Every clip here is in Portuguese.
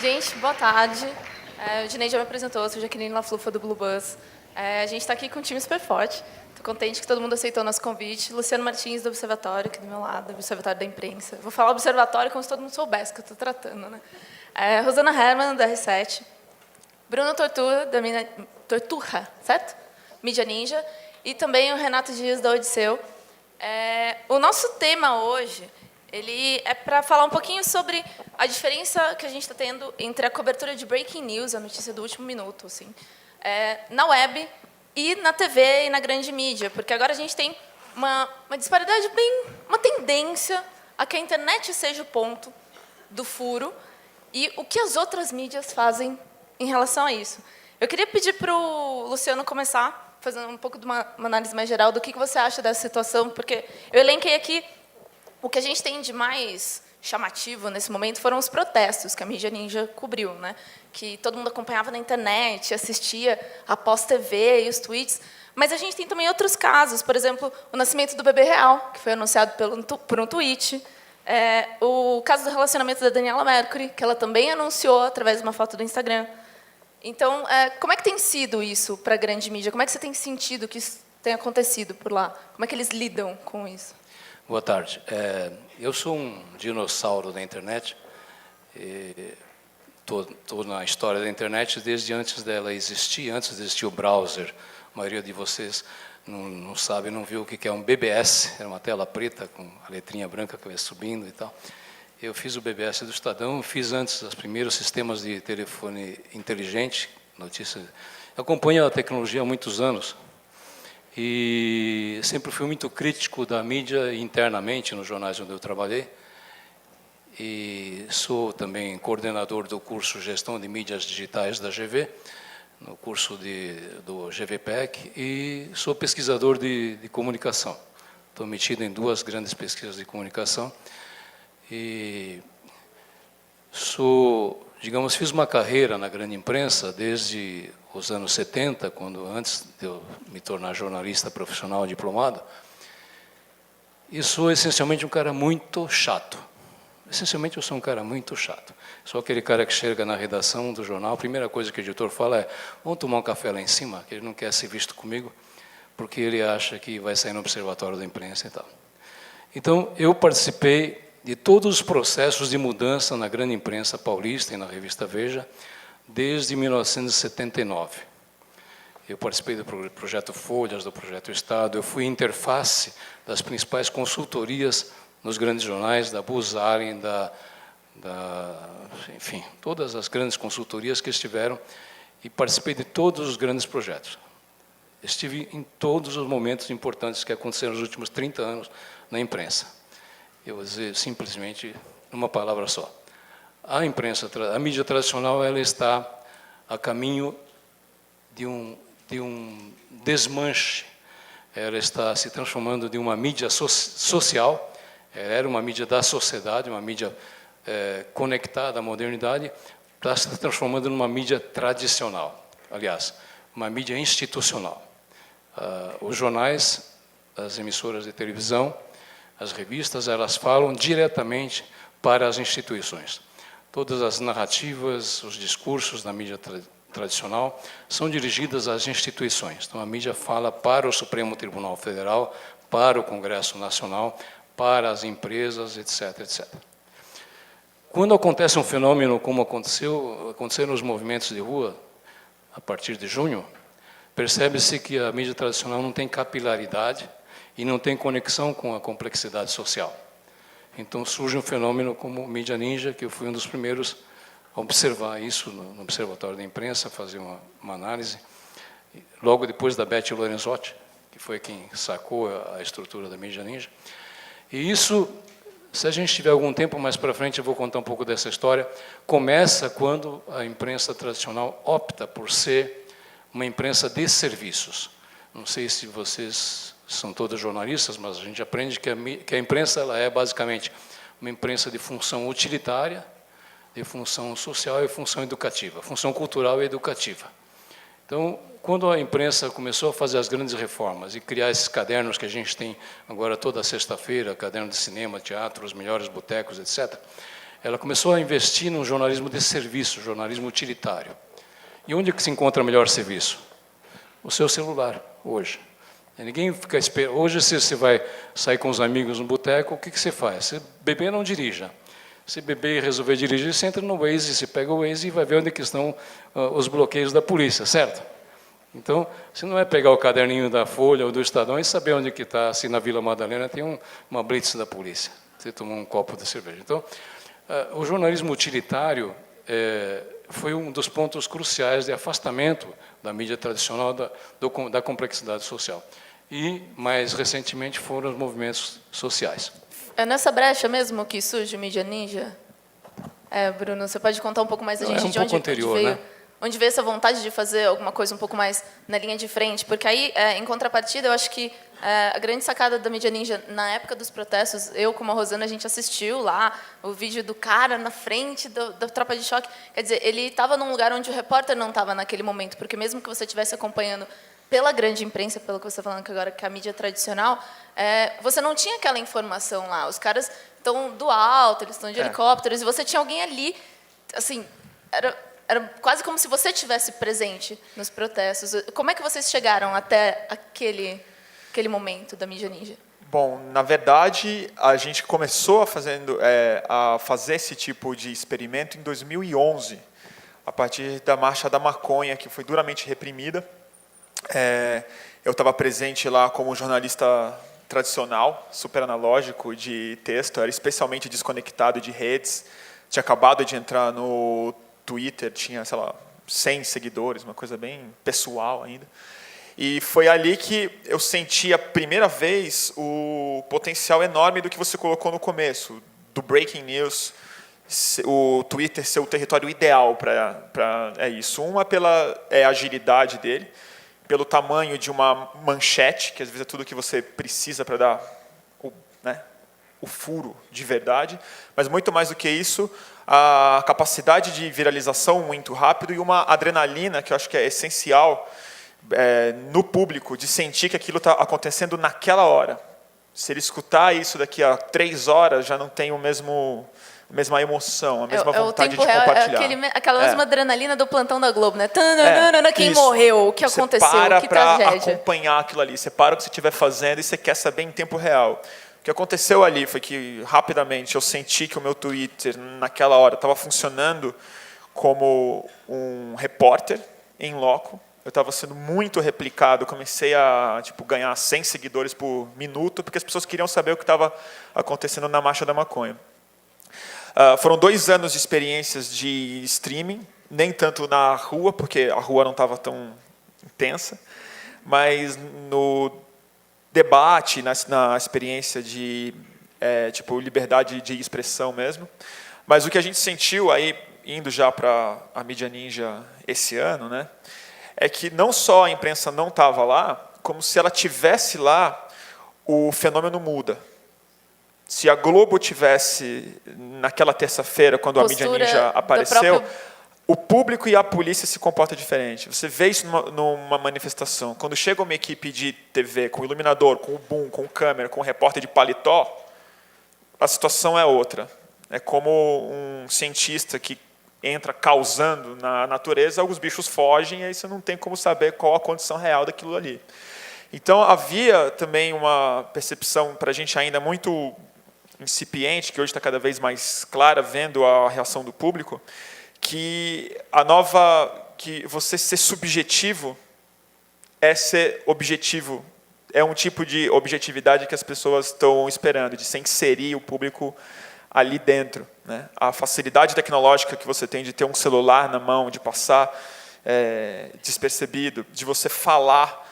Gente, boa tarde. O Dinei já me apresentou, eu sou Jaqueline Laflufa do Blue Bus. A gente está aqui com um time super forte. Estou contente que todo mundo aceitou o nosso convite. Luciano Martins, do Observatório, aqui do meu lado, do Observatório da Imprensa. Vou falar Observatório como se todo mundo soubesse que eu estou tratando, né? Rosana Herman, da R7. Bruno Torturra, da Torturra, certo? Mídia Ninja. E também o Renato Dias, da Odisseu. O nosso tema hoje ele é para falar um pouquinho sobre a diferença que a gente está tendo entre a cobertura de breaking news, a notícia do último minuto, assim, na web e na TV e na grande mídia, porque agora a gente tem uma disparidade uma tendência a que a internet seja o ponto do furo e o que as outras mídias fazem em relação a isso. Eu queria pedir para o Luciano começar, fazendo um pouco de uma análise mais geral do que você acha dessa situação, porque eu elenquei aqui o que a gente tem de mais chamativo nesse momento foram os protestos que a mídia ninja cobriu, né? Que todo mundo acompanhava na internet, assistia a pós-TV e os tweets. Mas a gente tem também outros casos, por exemplo, o nascimento do bebê real, que foi anunciado por um tweet. O caso do relacionamento da Daniela Mercury, que ela também anunciou através de uma foto do Instagram. Então, como é que tem sido isso para a grande mídia? Como é que você tem sentido que isso tem acontecido por lá? Como é que eles lidam com isso? Boa tarde. Eu sou um dinossauro da internet. Estou na história da internet desde antes dela existir, antes de existir o browser. A maioria de vocês não sabe, não viu o que é um BBS. Era uma tela preta com a letrinha branca que vai subindo e tal. Eu fiz o BBS do Estadão, fiz antes os primeiros sistemas de telefone inteligente, notícias. Eu acompanho a tecnologia há muitos anos. E sempre fui muito crítico da mídia internamente nos jornais onde eu trabalhei. E sou também coordenador do curso Gestão de Mídias Digitais da GV, no curso do GVPEC, e sou pesquisador de comunicação. Estou metido em 2 grandes pesquisas de comunicação. E fiz uma carreira na grande imprensa desde os anos 70, antes de eu me tornar jornalista profissional diplomado, e sou essencialmente um cara muito chato. Essencialmente eu sou um cara muito chato. Sou aquele cara que chega na redação do jornal, a primeira coisa que o editor fala é: vamos tomar um café lá em cima, que ele não quer ser visto comigo, porque ele acha que vai sair no observatório da imprensa e tal. Então, eu participei de todos os processos de mudança na grande imprensa paulista e na revista Veja, desde 1979. Eu participei do projeto Folhas, do projeto Estado, eu fui interface das principais consultorias nos grandes jornais, da Buzaren, enfim, todas as grandes consultorias que estiveram, e participei de todos os grandes projetos. Estive em todos os momentos importantes que aconteceram nos últimos 30 anos na imprensa. Eu vou dizer simplesmente uma palavra só. A mídia tradicional, ela está a caminho de um desmanche. Ela está se transformando de uma mídia social, ela era uma mídia da sociedade, uma mídia conectada à modernidade, está se transformando numa mídia tradicional. Aliás, uma mídia institucional. Os jornais, as emissoras de televisão, as revistas, elas falam diretamente para as instituições. Todas as narrativas, os discursos da mídia tradicional são dirigidas às instituições. Então, a mídia fala para o Supremo Tribunal Federal, para o Congresso Nacional, para as empresas, etc., etc. Quando acontece um fenômeno como aconteceram os movimentos de rua, a partir de junho, percebe-se que a mídia tradicional não tem capilaridade e não tem conexão com a complexidade social. Então surge um fenômeno como mídia ninja, que eu fui um dos primeiros a observar isso no Observatório da Imprensa, fazer uma análise. Logo depois da Beth Lorenzotti, que foi quem sacou a estrutura da mídia ninja. E isso, se a gente tiver algum tempo mais para frente, eu vou contar um pouco dessa história, começa quando a imprensa tradicional opta por ser uma imprensa de serviços. Não sei se vocês são todos jornalistas, mas a gente aprende que a imprensa ela é basicamente uma imprensa de função utilitária, de função social e função educativa, função cultural e educativa. Então, quando a imprensa começou a fazer as grandes reformas e criar esses cadernos que a gente tem agora toda sexta-feira, caderno de cinema, teatro, os melhores botecos, etc., ela começou a investir no jornalismo de serviço, jornalismo utilitário. E onde que se encontra melhor serviço? O seu celular, hoje. Ninguém fica esperando. Hoje, se você vai sair com os amigos no boteco, o que você faz? Se beber, não dirija. Se beber e resolver dirigir, você entra no Waze, você pega o Waze e vai ver onde que estão os bloqueios da polícia, certo? Então, se não é pegar o caderninho da Folha ou do Estadão e saber onde que está, se na Vila Madalena tem uma blitz da polícia. Você tomou um copo de cerveja. Então, o jornalismo utilitário foi um dos pontos cruciais de afastamento da mídia tradicional da complexidade social. E, mais recentemente, foram os movimentos sociais. É nessa brecha mesmo que surge o Mídia Ninja? Bruno, você pode contar um pouco mais da gente de onde veio? Né? Onde veio essa vontade de fazer alguma coisa um pouco mais na linha de frente? Porque aí, em contrapartida, eu acho que a grande sacada da Mídia Ninja, na época dos protestos, eu como a Rosana, a gente assistiu lá o vídeo do cara na frente da tropa de choque. Quer dizer, ele estava num lugar onde o repórter não estava naquele momento, porque mesmo que você estivesse acompanhando pela grande imprensa, pelo que você está falando que agora, que a mídia tradicional, você não tinha aquela informação lá. Os caras estão do alto, eles estão de helicópteros, e você tinha alguém ali, assim, era quase como se você estivesse presente nos protestos. Como é que vocês chegaram até aquele momento da Mídia Ninja? Bom, na verdade, a gente começou a fazer esse tipo de experimento em 2011, a partir da Marcha da Maconha, que foi duramente reprimida. Eu estava presente lá como jornalista tradicional, super analógico de texto, era especialmente desconectado de redes, tinha acabado de entrar no Twitter, tinha, sei lá, 100 seguidores, uma coisa bem pessoal ainda. E foi ali que eu senti a primeira vez o potencial enorme do que você colocou no começo, do breaking news, o Twitter ser o território ideal para isso. Uma pela agilidade dele, pelo tamanho de uma manchete, que às vezes é tudo que você precisa para dar o furo de verdade, mas muito mais do que isso, a capacidade de viralização muito rápido e uma adrenalina que eu acho que é essencial no público, de sentir que aquilo está acontecendo naquela hora. Se ele escutar isso daqui a 3 horas, já não tem a mesma emoção, a mesma vontade de compartilhar. Aquela mesma adrenalina do plantão da Globo, né? Quem morreu, o que aconteceu, que tragédia. Para acompanhar aquilo ali, você para o que você estiver fazendo e você quer saber em tempo real. O que aconteceu ali foi que, rapidamente, eu senti que o meu Twitter, naquela hora, estava funcionando como um repórter em loco. Eu estava sendo muito replicado, comecei a ganhar 100 seguidores por minuto, porque as pessoas queriam saber o que estava acontecendo na Marcha da Maconha. Foram 2 anos de experiências de streaming, nem tanto na rua, porque a rua não estava tão intensa, mas no debate, na experiência de liberdade de expressão mesmo. Mas o que a gente sentiu aí, indo já para a Mídia Ninja esse ano, né, é que não só a imprensa não estava lá, como se ela tivesse lá, o fenômeno muda. Se a Globo tivesse, naquela terça-feira, quando a Mídia Ninja apareceu, o público e a polícia se comportam diferente. Você vê isso numa manifestação. Quando chega uma equipe de TV, com iluminador, com o boom, com câmera, com um repórter de paletó, a situação é outra. É como um cientista que entra causando na natureza, os bichos fogem, e aí você não tem como saber qual a condição real daquilo ali. Então, havia também uma percepção, para a gente ainda muito incipiente, que hoje está cada vez mais clara, vendo a reação do público, que que você ser subjetivo é ser objetivo, é um tipo de objetividade que as pessoas estão esperando, de se inserir o público ali dentro, né? A facilidade tecnológica que você tem de ter um celular na mão, de passar despercebido, de você falar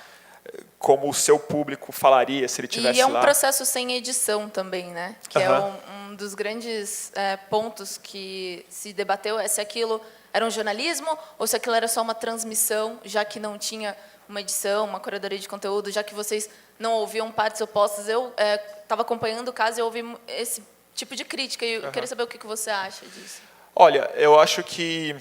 como o seu público falaria se ele tivesse lá. E é um processo sem edição também, né? Que é um dos grandes pontos que se debateu, se aquilo era um jornalismo ou se aquilo era só uma transmissão, já que não tinha uma edição, uma curadoria de conteúdo, já que vocês não ouviam partes opostas. Eu estava acompanhando o caso e eu ouvi esse tipo de crítica, e eu queria saber o que você acha disso. Olha, eu acho que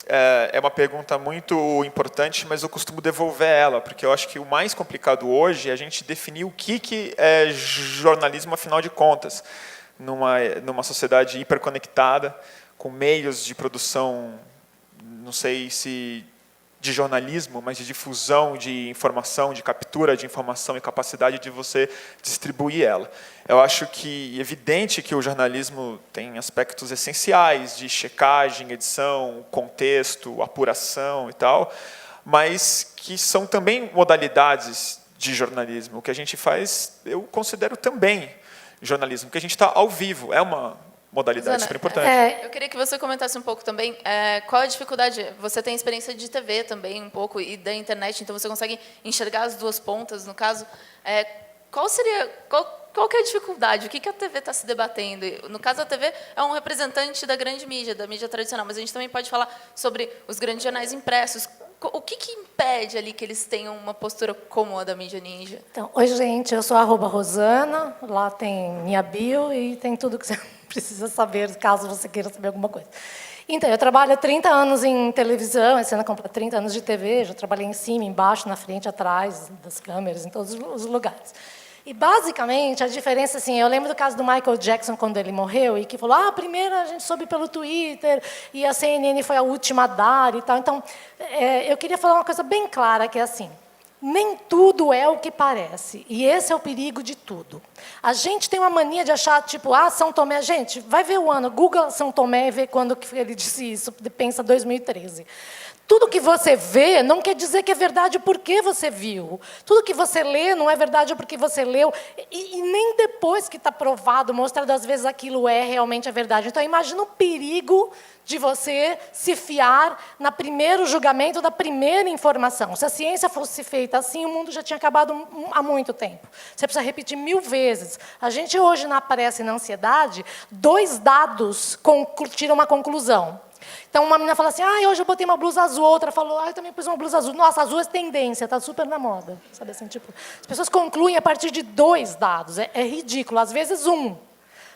é uma pergunta muito importante, mas eu costumo devolver ela, porque eu acho que o mais complicado hoje é a gente definir o que é jornalismo, afinal de contas. numa sociedade hiperconectada, com meios de produção, não sei se de jornalismo, mas de difusão de informação, de captura de informação e capacidade de você distribuir ela. Eu acho que é evidente que o jornalismo tem aspectos essenciais de checagem, edição, contexto, apuração e tal, mas que são também modalidades de jornalismo. O que a gente faz, eu considero também jornalismo, porque a gente está ao vivo, é uma modalidade super importante. Eu queria que você comentasse um pouco também qual a dificuldade. Você tem experiência de TV também um pouco e da internet, então você consegue enxergar as duas pontas, no caso. Qual que é a dificuldade? O que a TV está se debatendo? No caso, a TV é um representante da grande mídia, da mídia tradicional, mas a gente também pode falar sobre os grandes jornais impressos. O que impede ali que eles tenham uma postura como a da mídia ninja? Então, oi, gente, eu sou @Rosana, lá tem minha bio e tem tudo que você precisa saber, caso você queira saber alguma coisa. Então, eu trabalho há 30 anos em televisão, esse ano completo 30 anos de TV, já trabalhei em cima, embaixo, na frente, atrás das câmeras, em todos os lugares. E, basicamente, a diferença, assim, eu lembro do caso do Michael Jackson, quando ele morreu, e que falou, primeiro a gente soube pelo Twitter, e a CNN foi a última a dar e tal. Então, eu queria falar uma coisa bem clara, que é assim, nem tudo é o que parece, e esse é o perigo de tudo. A gente tem uma mania de achar, tipo, São Tomé, gente, vai ver o ano, Google São Tomé e vê quando que ele disse isso, pensa 2013. Tudo que você vê não quer dizer que é verdade porque você viu. Tudo que você lê não é verdade porque você leu. E nem depois que está provado, mostrado, às vezes aquilo é realmente a verdade. Então, imagina o perigo de você se fiar no primeiro julgamento da primeira informação. Se a ciência fosse feita assim, o mundo já tinha acabado há muito tempo. Você precisa repetir 1000 vezes. A gente hoje aparece na ansiedade, 2 dados tiram uma conclusão. Então, uma menina fala assim, hoje eu botei uma blusa azul, outra falou, eu também pus uma blusa azul. Nossa, azul é tendência, está super na moda. Sabe assim, tipo, as pessoas concluem a partir de 2 dados. É ridículo, às vezes 1.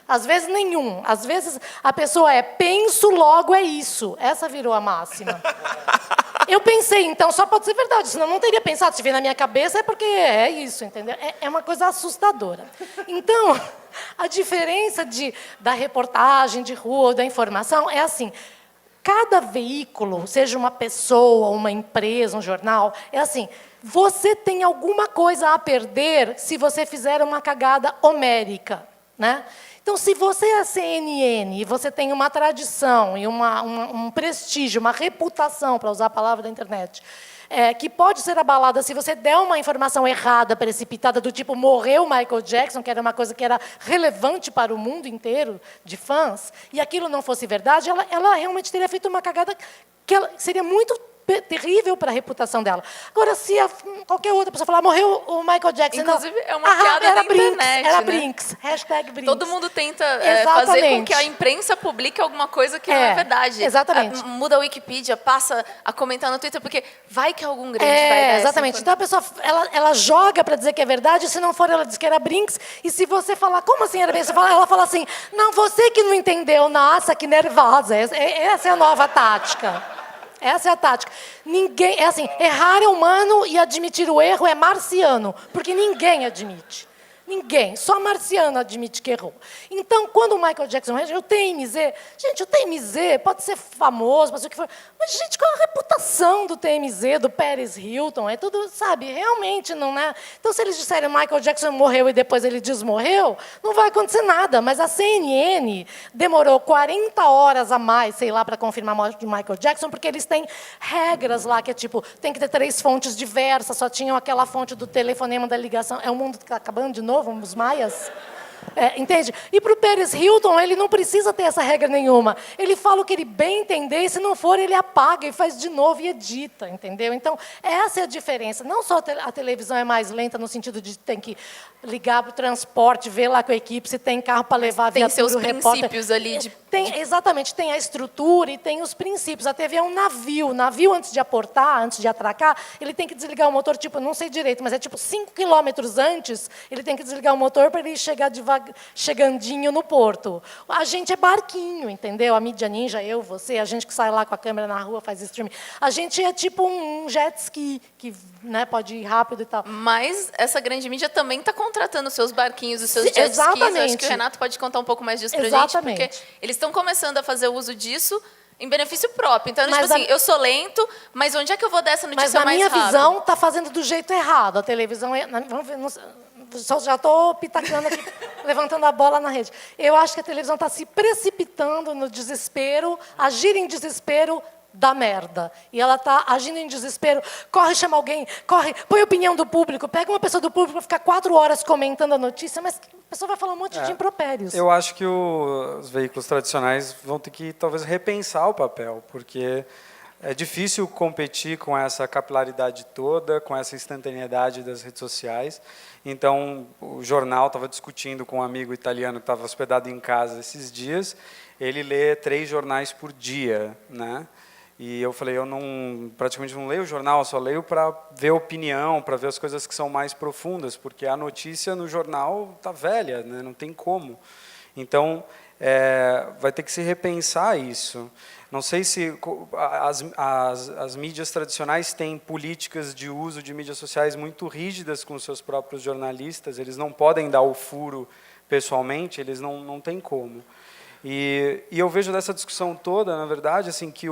Às vezes nenhum. Às vezes a pessoa penso, logo é isso. Essa virou a máxima. Eu pensei, então só pode ser verdade, senão eu não teria pensado. Se vem na minha cabeça é porque é isso, entendeu? É uma coisa assustadora. Então, a diferença da reportagem de rua ou da informação é assim, cada veículo, seja uma pessoa, uma empresa, um jornal, é assim, você tem alguma coisa a perder se você fizer uma cagada homérica, né? Então, se você é a CNN e você tem uma tradição e um prestígio, uma reputação, para usar a palavra da internet, que pode ser abalada se você der uma informação errada, precipitada, do tipo morreu Michael Jackson, que era uma coisa que era relevante para o mundo inteiro de fãs, e aquilo não fosse verdade, ela realmente teria feito uma cagada que seria muito terrível para a reputação dela. Agora, se qualquer outra pessoa falar, morreu o Michael Jackson... Inclusive, é uma piada da internet, Era né? Brinks, #Brinks. Todo mundo tenta fazer com que a imprensa publique alguma coisa que não é verdade. Exatamente. Muda a Wikipedia, passa a comentar no Twitter, porque vai que algum grande vai dar exatamente. Então, a pessoa ela joga para dizer que é verdade, se não for, ela diz que era Brinks, e se você falar, como assim era Brinks? Ela fala assim, não, você que não entendeu, nossa, que nervosa. Essa é a nova tática. Essa é a tática. Ninguém, errar é humano e admitir o erro é marciano, porque ninguém admite. Ninguém, só marciano admite que errou. Então, quando o Michael Jackson morreu, o TMZ... Gente, o TMZ pode ser famoso, pode ser o que for, mas, gente, qual a reputação do TMZ, do Paris Hilton? É tudo, sabe, realmente não é... Então, se eles disserem que o Michael Jackson morreu e depois ele desmorreu, não vai acontecer nada. Mas a CNN demorou 40 horas a mais, sei lá, para confirmar a morte de Michael Jackson, porque eles têm regras lá, que é tipo, tem que ter 3 fontes diversas, só tinham aquela fonte do telefonema da ligação. É um mundo que está acabando de novo, os maias. Entende? E para o Paris Hilton, ele não precisa ter essa regra nenhuma. Ele fala o que ele bem entender, e se não for, ele apaga e faz de novo e edita, entendeu? Então, essa é a diferença. Não só a televisão é mais lenta, no sentido de tem que ligar para o transporte, ver lá com a equipe, se tem carro para levar a viatura, tem seus o repórter. princípios ali. Exatamente, tem a estrutura e tem os princípios. A TV é um navio. O navio, antes de aportar, antes de atracar, ele tem que desligar o motor, tipo, não sei direito, mas é tipo 5 quilômetros antes, ele tem que desligar o motor para ele chegar chegandinho no porto. A gente é barquinho, entendeu? A mídia ninja, eu, você, a gente que sai lá com a câmera na rua, faz streaming. A gente é tipo um jet ski, que, né, pode ir rápido e tal. Mas essa grande mídia também está contratando os seus barquinhos, os seus jet skis. Acho que Exatamente. o Renato pode contar um pouco mais disso pra gente, Exatamente. porque eles estão começando a fazer uso disso em benefício próprio. Então, Mas tipo assim, eu sou lento, mas onde é que eu vou dar essa Mas notícia na mais minha rápido? visão, está fazendo do jeito errado. A televisão... Vamos ver, já estou pitacando aqui, levantando a bola na rede. Eu acho que a televisão está se precipitando no desespero, agir em desespero da merda. E ela está agindo em desespero. Corre, chama alguém, corre, põe a opinião do público, pega uma pessoa do público para ficar 4 horas comentando a notícia, mas a pessoa vai falar um monte de impropérios. Eu acho que os veículos tradicionais vão ter que, talvez, repensar o papel, porque é difícil competir com essa capilaridade toda, com essa instantaneidade das redes sociais. Então, o jornal, estava discutindo com um amigo italiano que estava hospedado em casa esses dias, ele lê 3 jornais por dia, né? E eu falei, eu praticamente não leio o jornal, eu só leio para ver opinião, para ver as coisas que são mais profundas, porque a notícia no jornal está velha, né? Não tem como. Então, vai ter que se repensar isso. Não sei se as mídias tradicionais têm políticas de uso de mídias sociais muito rígidas com os seus próprios jornalistas, eles não podem dar o furo pessoalmente, eles não têm como. E eu vejo dessa discussão toda, na verdade, assim, que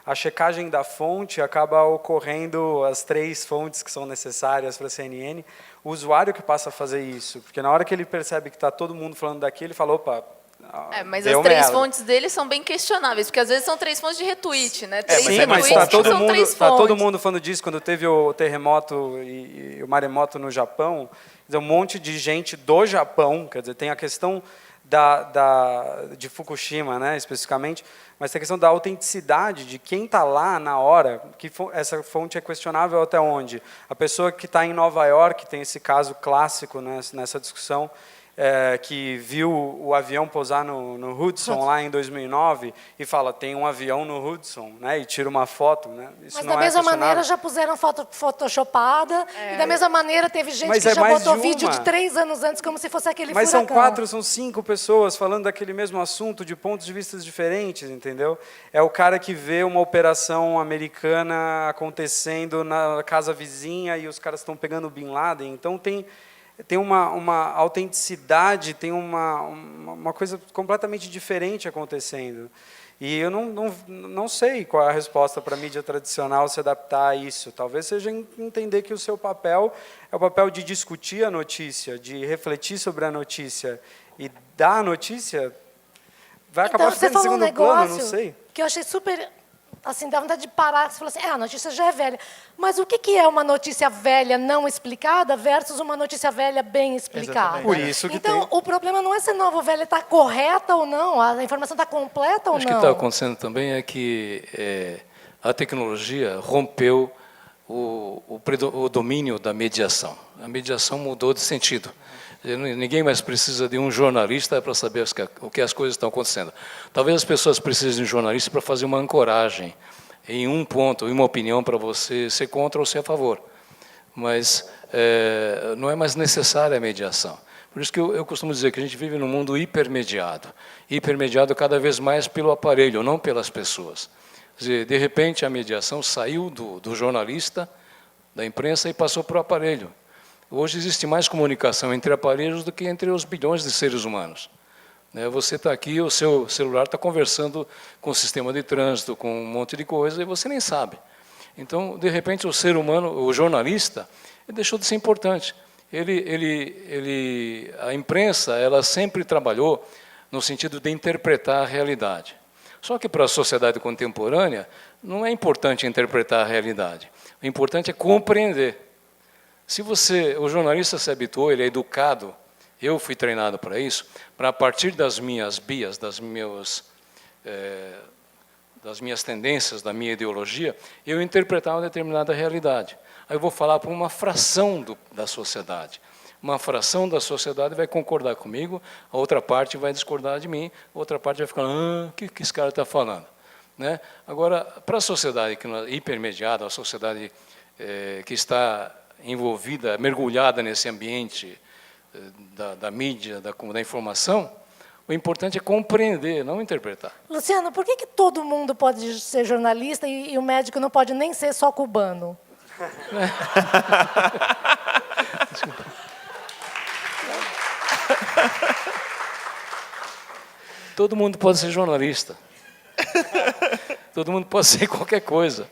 a checagem da fonte acaba ocorrendo as 3 fontes que são necessárias para a CNN, o usuário que passa a fazer isso, porque na hora que ele percebe que está todo mundo falando daquilo, ele fala, opa, mas deu as 3 merda. fontes dele são bem questionáveis, porque às vezes são 3 fontes de retweet, né? Sim, mas está todo mundo falando disso. Quando teve o terremoto e o maremoto no Japão, um monte de gente do Japão, quer dizer, tem a questão de Fukushima, né, especificamente, mas tem a questão da autenticidade de quem está lá na hora, que essa fonte é questionável até onde. A pessoa que está em Nova York, tem esse caso clássico nessa discussão, que viu o avião pousar no Hudson lá em 2009 e fala, tem um avião no Hudson, né, e tira uma foto. Né? Isso Mas não da mesma maneira já puseram foto photoshopada, e da mesma maneira teve gente que já botou vídeo de 3 anos antes como se fosse aquele Mas furacão. são 4, são 5 pessoas falando daquele mesmo assunto de pontos de vista diferentes, entendeu? É o cara que vê uma operação americana acontecendo na casa vizinha e os caras estão pegando o Bin Laden, então tem uma autenticidade, tem uma coisa completamente diferente acontecendo. E eu não sei qual é a resposta para a mídia tradicional se adaptar a isso. Talvez seja entender que o seu papel é o papel de discutir a notícia, de refletir sobre a notícia. E dar a notícia vai acabar ficando em segundo plano, não sei. Que eu achei super... Assim, dá vontade de parar, você falou assim, a notícia já é velha. Mas o que é uma notícia velha não explicada versus uma notícia velha bem explicada? Exatamente. Por isso que então, o problema não é se a nova velha está correta ou não, a informação está completa ou Acho não. que está acontecendo também é que a tecnologia rompeu o domínio da mediação. A mediação mudou de sentido. Ninguém mais precisa de um jornalista para saber o que as coisas estão acontecendo. Talvez as pessoas precisem de um jornalista para fazer uma ancoragem em um ponto, em uma opinião para você ser contra ou ser a favor. Mas não é mais necessária a mediação. Por isso que eu costumo dizer que a gente vive num mundo hipermediado. Hipermediado cada vez mais pelo aparelho, não pelas pessoas. Quer dizer, de repente, a mediação saiu do jornalista, da imprensa, e passou para o aparelho. Hoje existe mais comunicação entre aparelhos do que entre os bilhões de seres humanos. Você está aqui, o seu celular está conversando com o sistema de trânsito, com um monte de coisa, e você nem sabe. Então, de repente, o ser humano, o jornalista, ele deixou de ser importante. A imprensa, ela sempre trabalhou no sentido de interpretar a realidade. Só que para a sociedade contemporânea, não é importante interpretar a realidade. O importante é compreender. Se o jornalista se habituou, ele é educado, eu fui treinado para isso, para a partir das minhas bias, das minhas tendências, da minha ideologia, eu interpretar uma determinada realidade. Aí eu vou falar para uma fração da sociedade. Uma fração da sociedade vai concordar comigo, a outra parte vai discordar de mim, a outra parte vai ficar, o que esse cara está falando? Né? Agora, para a sociedade hipermediada, a sociedade que está envolvida, mergulhada nesse ambiente da mídia, da informação, o importante é compreender, não interpretar. Luciano, por que todo mundo pode ser jornalista e o médico não pode nem ser só cubano? Todo mundo pode ser jornalista. Todo mundo pode ser qualquer coisa.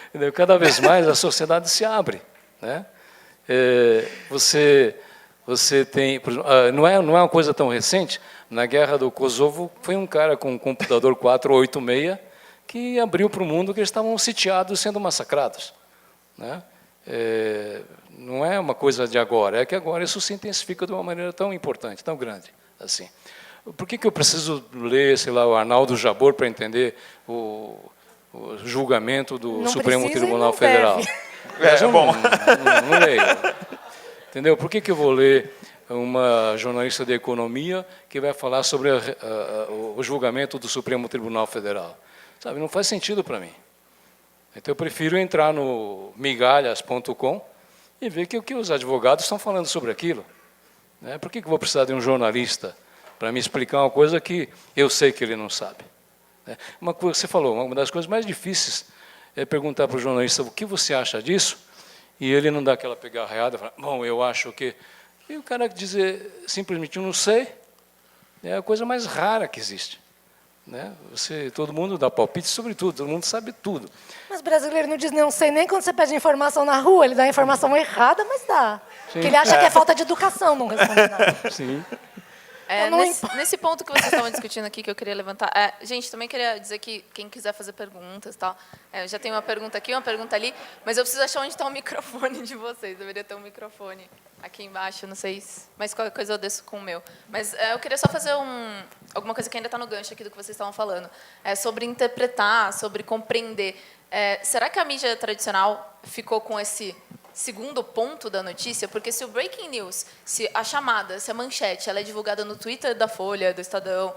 Entendeu? Cada vez mais a sociedade se abre, né? Você tem... Não é uma coisa tão recente. Na guerra do Kosovo, foi um cara com um computador 486 que abriu para o mundo que eles estavam sitiados sendo massacrados, né? Não é uma coisa de agora, é que agora isso se intensifica de uma maneira tão importante, tão grande assim. Por que eu preciso ler, sei lá, o Arnaldo Jabor para entender o julgamento do Não Supremo precisa e Tribunal não Federal? deve. Mas eu bom. não leio. Entendeu? Por que eu vou ler uma jornalista de economia que vai falar sobre o julgamento do Supremo Tribunal Federal? Sabe, não faz sentido para mim. Então eu prefiro entrar no migalhas.com e ver o que os advogados estão falando sobre aquilo, né? Por que eu vou precisar de um jornalista para me explicar uma coisa que eu sei que ele não sabe? Uma coisa que você falou, uma das coisas mais difíceis é perguntar para o jornalista o que você acha disso, e ele não dá aquela pegarreada, fala, bom, eu acho que... E o cara dizer simplesmente, eu não sei, é a coisa mais rara que existe, né? Todo mundo dá palpite sobre tudo, todo mundo sabe tudo. Mas brasileiro não diz não sei nem quando você pede informação na rua, ele dá a informação errada, mas dá. Sim. Porque ele acha que é falta de educação, não responde nada. Sim. Não Nesse ponto que vocês estavam discutindo aqui, que eu queria levantar... gente, também queria dizer que quem quiser fazer perguntas, tal, eu já tenho uma pergunta aqui, uma pergunta ali, mas eu preciso achar onde está o microfone de vocês. Deveria ter um microfone aqui embaixo, não sei, mas qualquer coisa eu desço com o meu. Mas eu queria só fazer alguma coisa que ainda está no gancho aqui do que vocês estavam falando. Sobre interpretar, sobre compreender. Será que a mídia tradicional ficou com esse segundo ponto da notícia? Porque se o breaking news, se a chamada, se a manchete, ela é divulgada no Twitter da Folha, do Estadão,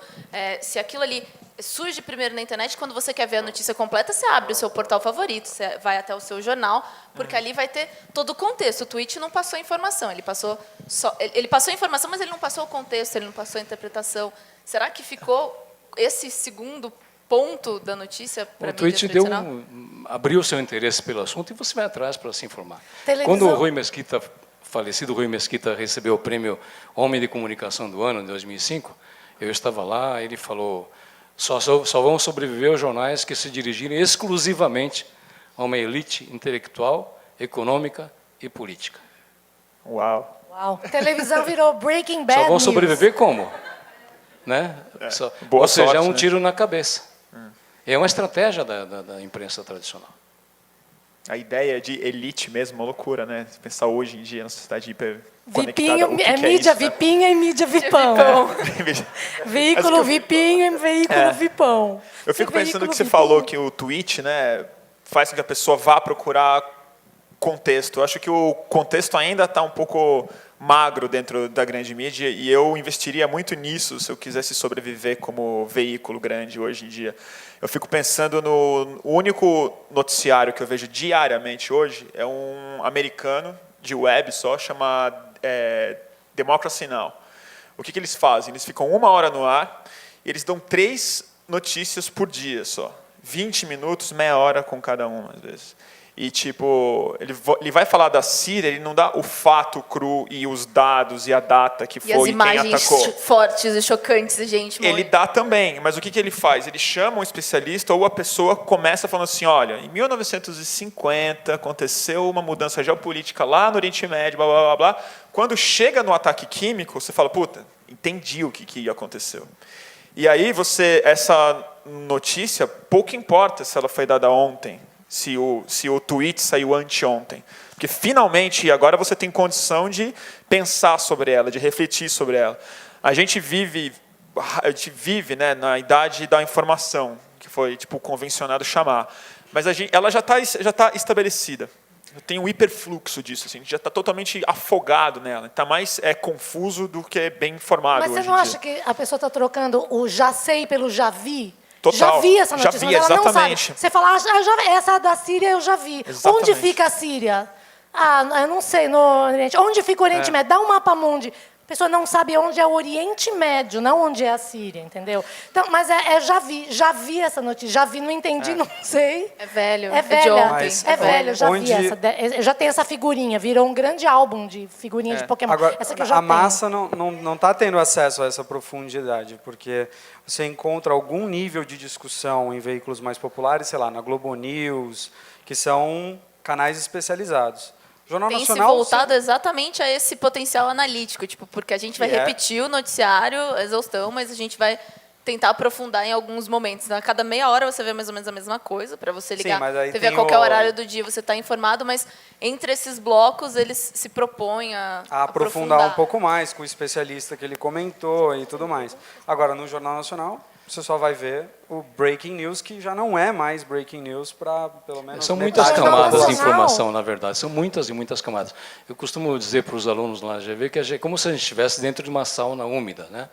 se aquilo ali surge primeiro na internet, quando você quer ver a notícia completa, você abre o seu portal favorito, você vai até o seu jornal, porque ali vai ter todo o contexto. O tweet não passou a informação, ele passou a informação, mas ele não passou o contexto, ele não passou a interpretação. Será que ficou esse segundo ponto da notícia para a mídia tradicional? O tweet abriu o seu interesse pelo assunto e você vai atrás para se informar. Televisão. Quando o Rui Mesquita, falecido Rui Mesquita, recebeu o prêmio Homem de Comunicação do Ano, em 2005, eu estava lá, ele falou, só vão sobreviver os jornais que se dirigirem exclusivamente a uma elite intelectual, econômica e política. Uau. Uau. Televisão virou Breaking Bad Só vão News. sobreviver como? Né? Boa Ou seja, sorte, é um né? tiro na cabeça. É uma estratégia da imprensa tradicional. A ideia de elite mesmo, uma loucura, né? Pensar hoje em dia na sociedade hiper conectada. Vipinho, o que que mídia isso, né? vipinha e mídia vipão. Veículo vipinho e veículo vipão. Eu fico Esse pensando que veículo você vipinho. falou que o tweet, né, faz com que a pessoa vá procurar contexto. Eu acho que o contexto ainda está um pouco magro dentro da grande mídia e eu investiria muito nisso se eu quisesse sobreviver como veículo grande hoje em dia. Eu fico pensando no único noticiário que eu vejo diariamente hoje é um americano de web só, chama Democracy Now! O que eles fazem? Eles ficam 1 hora no ar e eles dão 3 notícias por dia só. 20 minutos, meia hora com cada uma, às vezes. E, tipo, ele vai falar da Síria, ele não dá o fato cru e os dados e a data que foi E as quem imagens atacou. fortes e chocantes, e gente Ele morre. dá também, mas o que ele faz? Ele chama um especialista ou a pessoa começa falando assim, olha, em 1950 aconteceu uma mudança geopolítica lá no Oriente Médio, blá, blá, blá, blá. Quando chega no ataque químico, você fala, puta, entendi o que aconteceu. E aí essa notícia, pouco importa se ela foi dada ontem, se o tweet saiu anteontem. Porque, finalmente, agora você tem condição de pensar sobre ela, de refletir sobre ela. A gente vive né, na idade da informação, que foi tipo convencionado chamar. Mas ela já tá estabelecida. Tem um hiperfluxo disso. Assim, a gente já está totalmente afogado nela. Está mais confuso do que bem informado Mas hoje você não em acha dia. que a pessoa está trocando o já sei pelo já vi? Total. Já vi essa Já notícia, vi, mas ela não exatamente. sabe. Você fala, essa da Síria eu já vi. Exatamente. Onde fica a Síria? Eu não sei, no Oriente. Onde fica o Oriente Médio? Dá um mapa mundi. pessoa não sabe onde é o Oriente Médio, não onde é a Síria, entendeu? Então, mas já vi essa notícia, já vi, não entendi, não sei. É velho, É de velha, ontem. Mas é velho, já onde- vi essa. Eu já tenho essa figurinha, virou um grande álbum de figurinha de Pokémon. Agora, Essa que eu já a tenho. massa não está tendo acesso a essa profundidade, porque você encontra algum nível de discussão em veículos mais populares, sei lá, na Globo News, que são canais especializados. O Jornal Tem se Nacional... voltado exatamente a esse potencial analítico, tipo, porque a gente vai Que é- repetir o noticiário, a exaustão, mas a gente vai tentar aprofundar em alguns momentos. A cada meia hora você vê mais ou menos a mesma coisa, para você Sim, ligar mas aí TV a tem qualquer o- horário do dia, você está informado, mas entre esses blocos eles se propõem a aprofundar um pouco mais com o especialista que ele comentou e tudo mais. Agora, no Jornal Nacional, você só vai ver o breaking news, que já não é mais breaking news para, pelo menos, São muitas metade da camadas de população. informação, na verdade. São muitas e muitas camadas. Eu costumo dizer para os alunos lá na GV que é como se a gente estivesse dentro de uma sauna úmida, né?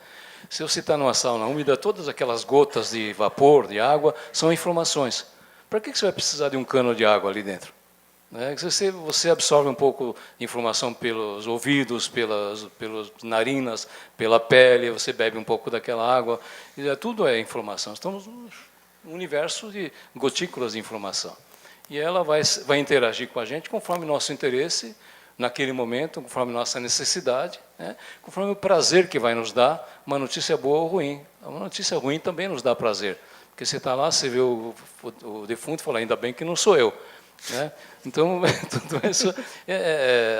Se você está numa sauna úmida, todas aquelas gotas de vapor, de água, são informações. Para que você vai precisar de um cano de água ali dentro? Né? Você absorve um pouco de informação pelos ouvidos, pelas narinas, pela pele, você bebe um pouco daquela água, tudo é informação. Estamos num universo de gotículas de informação. E ela vai interagir com a gente conforme nosso interesse, naquele momento, conforme nossa necessidade, né? Conforme o prazer que vai nos dar, uma notícia boa ou ruim. Uma notícia ruim também nos dá prazer, porque você está lá, você vê o defunto e fala, ainda bem que não sou eu. Né? Então, tudo isso,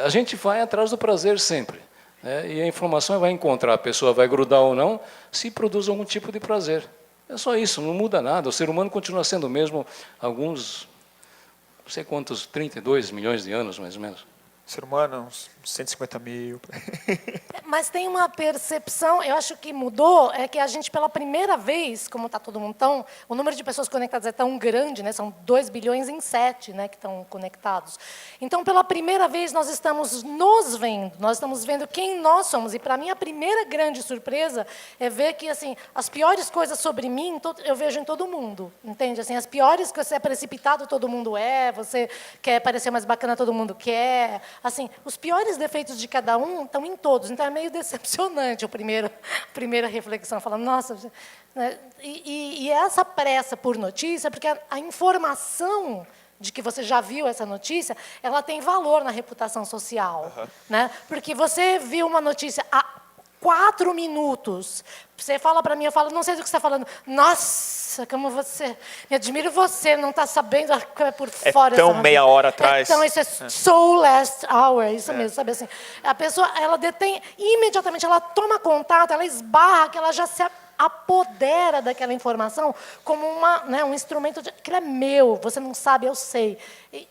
a gente vai atrás do prazer sempre. Né? E a informação vai encontrar, a pessoa vai grudar ou não, se produz algum tipo de prazer. É só isso, não muda nada. O ser humano continua sendo o mesmo alguns, não sei quantos, 32 milhões de anos, mais ou menos. Ser humano, uns 150 mil. Mas tem uma percepção, eu acho que mudou, é que a gente, pela primeira vez, como está todo mundo tão... O número de pessoas conectadas é tão grande, né? São 2 bilhões em 7, né, que estão conectados. Então, pela primeira vez, nós estamos nos vendo, nós estamos vendo quem nós somos. E, para mim, a primeira grande surpresa é ver que, assim, as piores coisas sobre mim, eu vejo em todo mundo, entende? Assim, as piores que você é precipitado, todo mundo é, você quer parecer mais bacana, todo mundo quer... Assim, os piores defeitos de cada um estão em todos. Então, é meio decepcionante a primeira reflexão. Falando, nossa... Né? E essa pressa por notícia, porque a informação de que você já viu essa notícia, ela tem valor na reputação social. Né? Porque você viu uma notícia... 4 minutos. Você fala para mim, eu falo, não sei do que você está falando. Nossa, como você... Me admiro você, não está sabendo por fora. É tão meia hora atrás. Então, isso é so last hour, isso mesmo, sabe assim? A pessoa, ela detém, imediatamente, ela toma contato, ela esbarra, que ela já se apodera daquela informação como um instrumento que é meu, você não sabe, eu sei.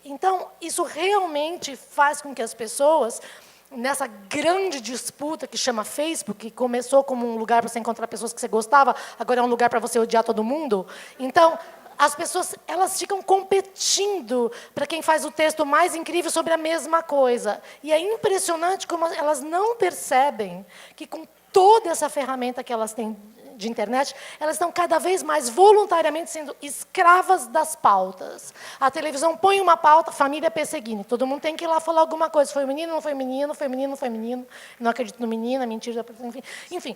Então, isso realmente faz com que as pessoas... Nessa grande disputa que chama Facebook, que começou como um lugar para você encontrar pessoas que você gostava, agora é um lugar para você odiar todo mundo. Então, as pessoas elas ficam competindo para quem faz o texto mais incrível sobre a mesma coisa. E é impressionante como elas não percebem que, com toda essa ferramenta que elas têm de internet, elas estão cada vez mais voluntariamente sendo escravas das pautas. A televisão põe uma pauta, família Pesseguini. Todo mundo tem que ir lá falar alguma coisa. Foi menino, não foi menino, foi menino, não foi menino. Não acredito no menino, é mentira. Enfim,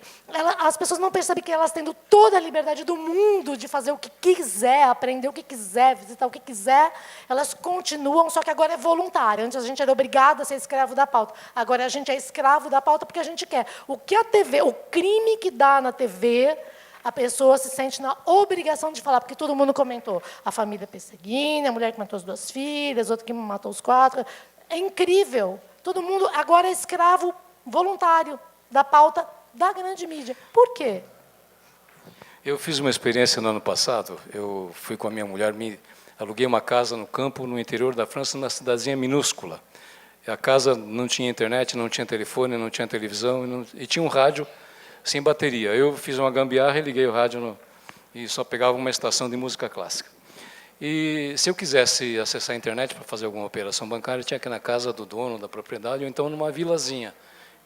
as pessoas não percebem que elas tendo toda a liberdade do mundo de fazer o que quiser, aprender o que quiser, visitar o que quiser, elas continuam, só que agora é voluntário. Antes a gente era obrigado a ser escravo da pauta. Agora a gente é escravo da pauta porque a gente quer. O que a TV, o crime que dá na TV, a pessoa se sente na obrigação de falar, porque todo mundo comentou. A família Pesseguini, a mulher que matou as 2 filhas, outro que matou os 4. É incrível. Todo mundo agora é escravo voluntário da pauta da grande mídia. Por quê? Eu fiz uma experiência no ano passado. Eu fui com a minha mulher, aluguei uma casa no campo, no interior da França, numa cidadezinha minúscula. A casa não tinha internet, não tinha telefone, não tinha televisão, e tinha um rádio sem bateria. Eu fiz uma gambiarra e liguei o rádio e só pegava uma estação de música clássica. E se eu quisesse acessar a internet para fazer alguma operação bancária, eu tinha que ir na casa do dono da propriedade ou então numa vilazinha.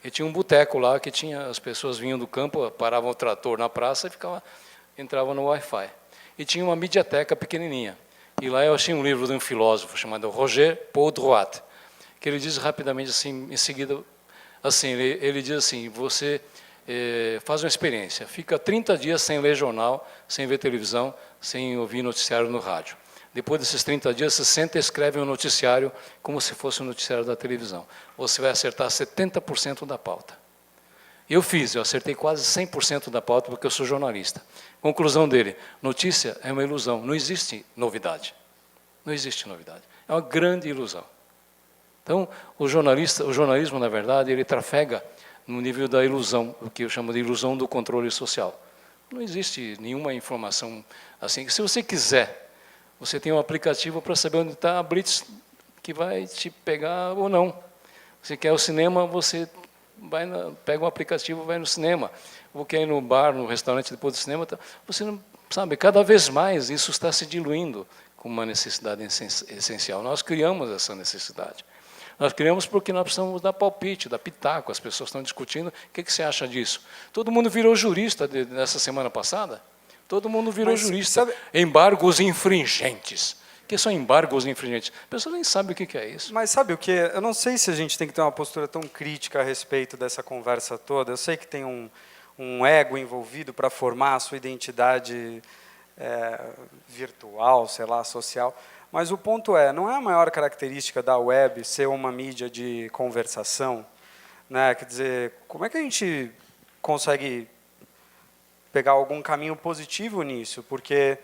E tinha um boteco lá que as pessoas vinham do campo, paravam o trator na praça e entravam no Wi-Fi. E tinha uma mediateca pequenininha. E lá eu achei um livro de um filósofo chamado Roger Paul Drouat, que ele diz rapidamente assim, em seguida, Assim, ele diz assim, você faz uma experiência, fica 30 dias sem ler jornal, sem ver televisão, sem ouvir noticiário no rádio. Depois desses 30 dias, você senta e escreve um noticiário como se fosse um noticiário da televisão. Você vai acertar 70% da pauta. Eu acertei quase 100% da pauta porque eu sou jornalista. Conclusão dele, notícia é uma ilusão, não existe novidade. Não existe novidade. É uma grande ilusão. Então, o jornalismo, na verdade, ele trafega no nível da ilusão, o que eu chamo de ilusão do controle social. Não existe nenhuma informação assim. Se você quiser, você tem um aplicativo para saber onde está a Blitz, que vai te pegar ou não. Você quer o cinema, você pega um aplicativo e vai no cinema. Ou quer ir no bar, no restaurante depois do cinema. Você não sabe, cada vez mais isso está se diluindo como uma necessidade essencial. Nós criamos essa necessidade. Nós criamos porque nós precisamos dar palpite, dar pitaco. As pessoas estão discutindo. O que você acha disso? Todo mundo virou jurista nessa semana passada. Todo mundo virou jurista. Embargos infringentes. O que são embargos infringentes? A pessoa nem sabe o que é isso. Mas sabe o que? Eu não sei se a gente tem que ter uma postura tão crítica a respeito dessa conversa toda. Eu sei que tem um ego envolvido para formar a sua identidade virtual, sei lá, social. Mas o ponto não é a maior característica da web ser uma mídia de conversação, né? Quer dizer, como é que a gente consegue pegar algum caminho positivo nisso? Porque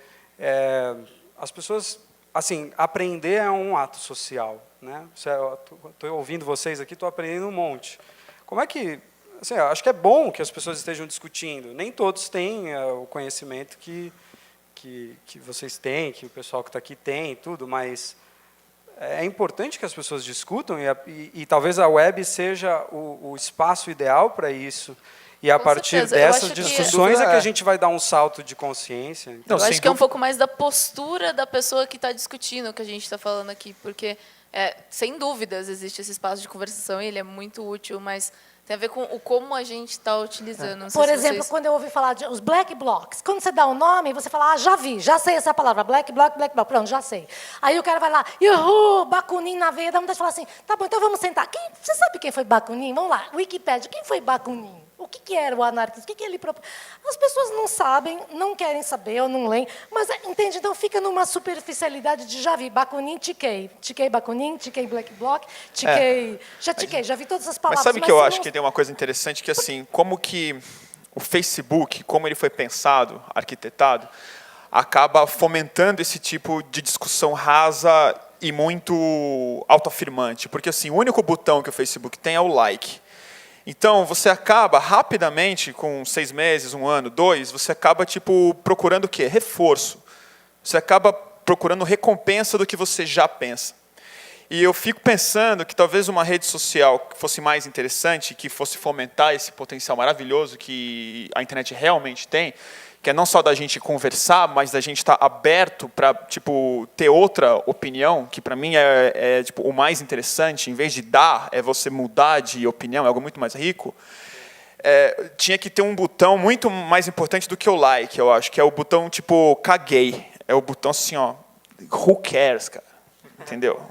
as pessoas, assim, aprender é um ato social, né? Estou ouvindo vocês aqui, estou aprendendo um monte. Como é que, assim, eu acho que é bom que as pessoas estejam discutindo. Nem todos têm o conhecimento que vocês têm, que o pessoal que está aqui tem, tudo, mas é importante que as pessoas discutam e talvez a web seja o espaço ideal para isso. E a partir dessas discussões é que a gente vai dar um salto de consciência. Então, eu acho que é um pouco mais da postura da pessoa que está discutindo o que a gente está falando aqui, porque, sem dúvidas, existe esse espaço de conversação e ele é muito útil, mas tem a ver com como a gente está utilizando. Por exemplo, quando eu ouvi falar de os black blocs, quando você dá o nome, você fala, já vi, já sei essa palavra, black bloc, pronto, já sei. Aí o cara vai lá, Bakunin na veia, dá vontade de falar assim, tá bom, então vamos sentar. Você sabe quem foi Bakunin? Vamos lá, Wikipédia, quem foi Bakunin? O que era o anarquismo? O que ele propôs? As pessoas não sabem, não querem saber ou não leem, mas, entende? Então fica numa superficialidade de já vi Bakunin, tiquei Bakunin, tiquei Black Bloc, tiquei... Já vi todas as palavras. Mas sabe que eu acho que tem uma coisa interessante, que assim, como que o Facebook, como ele foi pensado, arquitetado, acaba fomentando esse tipo de discussão rasa e muito autoafirmante. Porque assim, o único botão que o Facebook tem é o like. Então, você acaba rapidamente, com 6 meses, 1 ano, 2, você acaba procurando o quê? Reforço. Você acaba procurando recompensa do que você já pensa. E eu fico pensando que talvez uma rede social que fosse mais interessante, que fosse fomentar esse potencial maravilhoso que a internet realmente tem, que é não só da gente conversar, mas da gente estar aberto para ter outra opinião, que para mim é o mais interessante, em vez de dar, é você mudar de opinião, é algo muito mais rico. Tinha que ter um botão muito mais importante do que o like, eu acho, que é o botão caguei. É o botão assim, who cares, cara? Entendeu?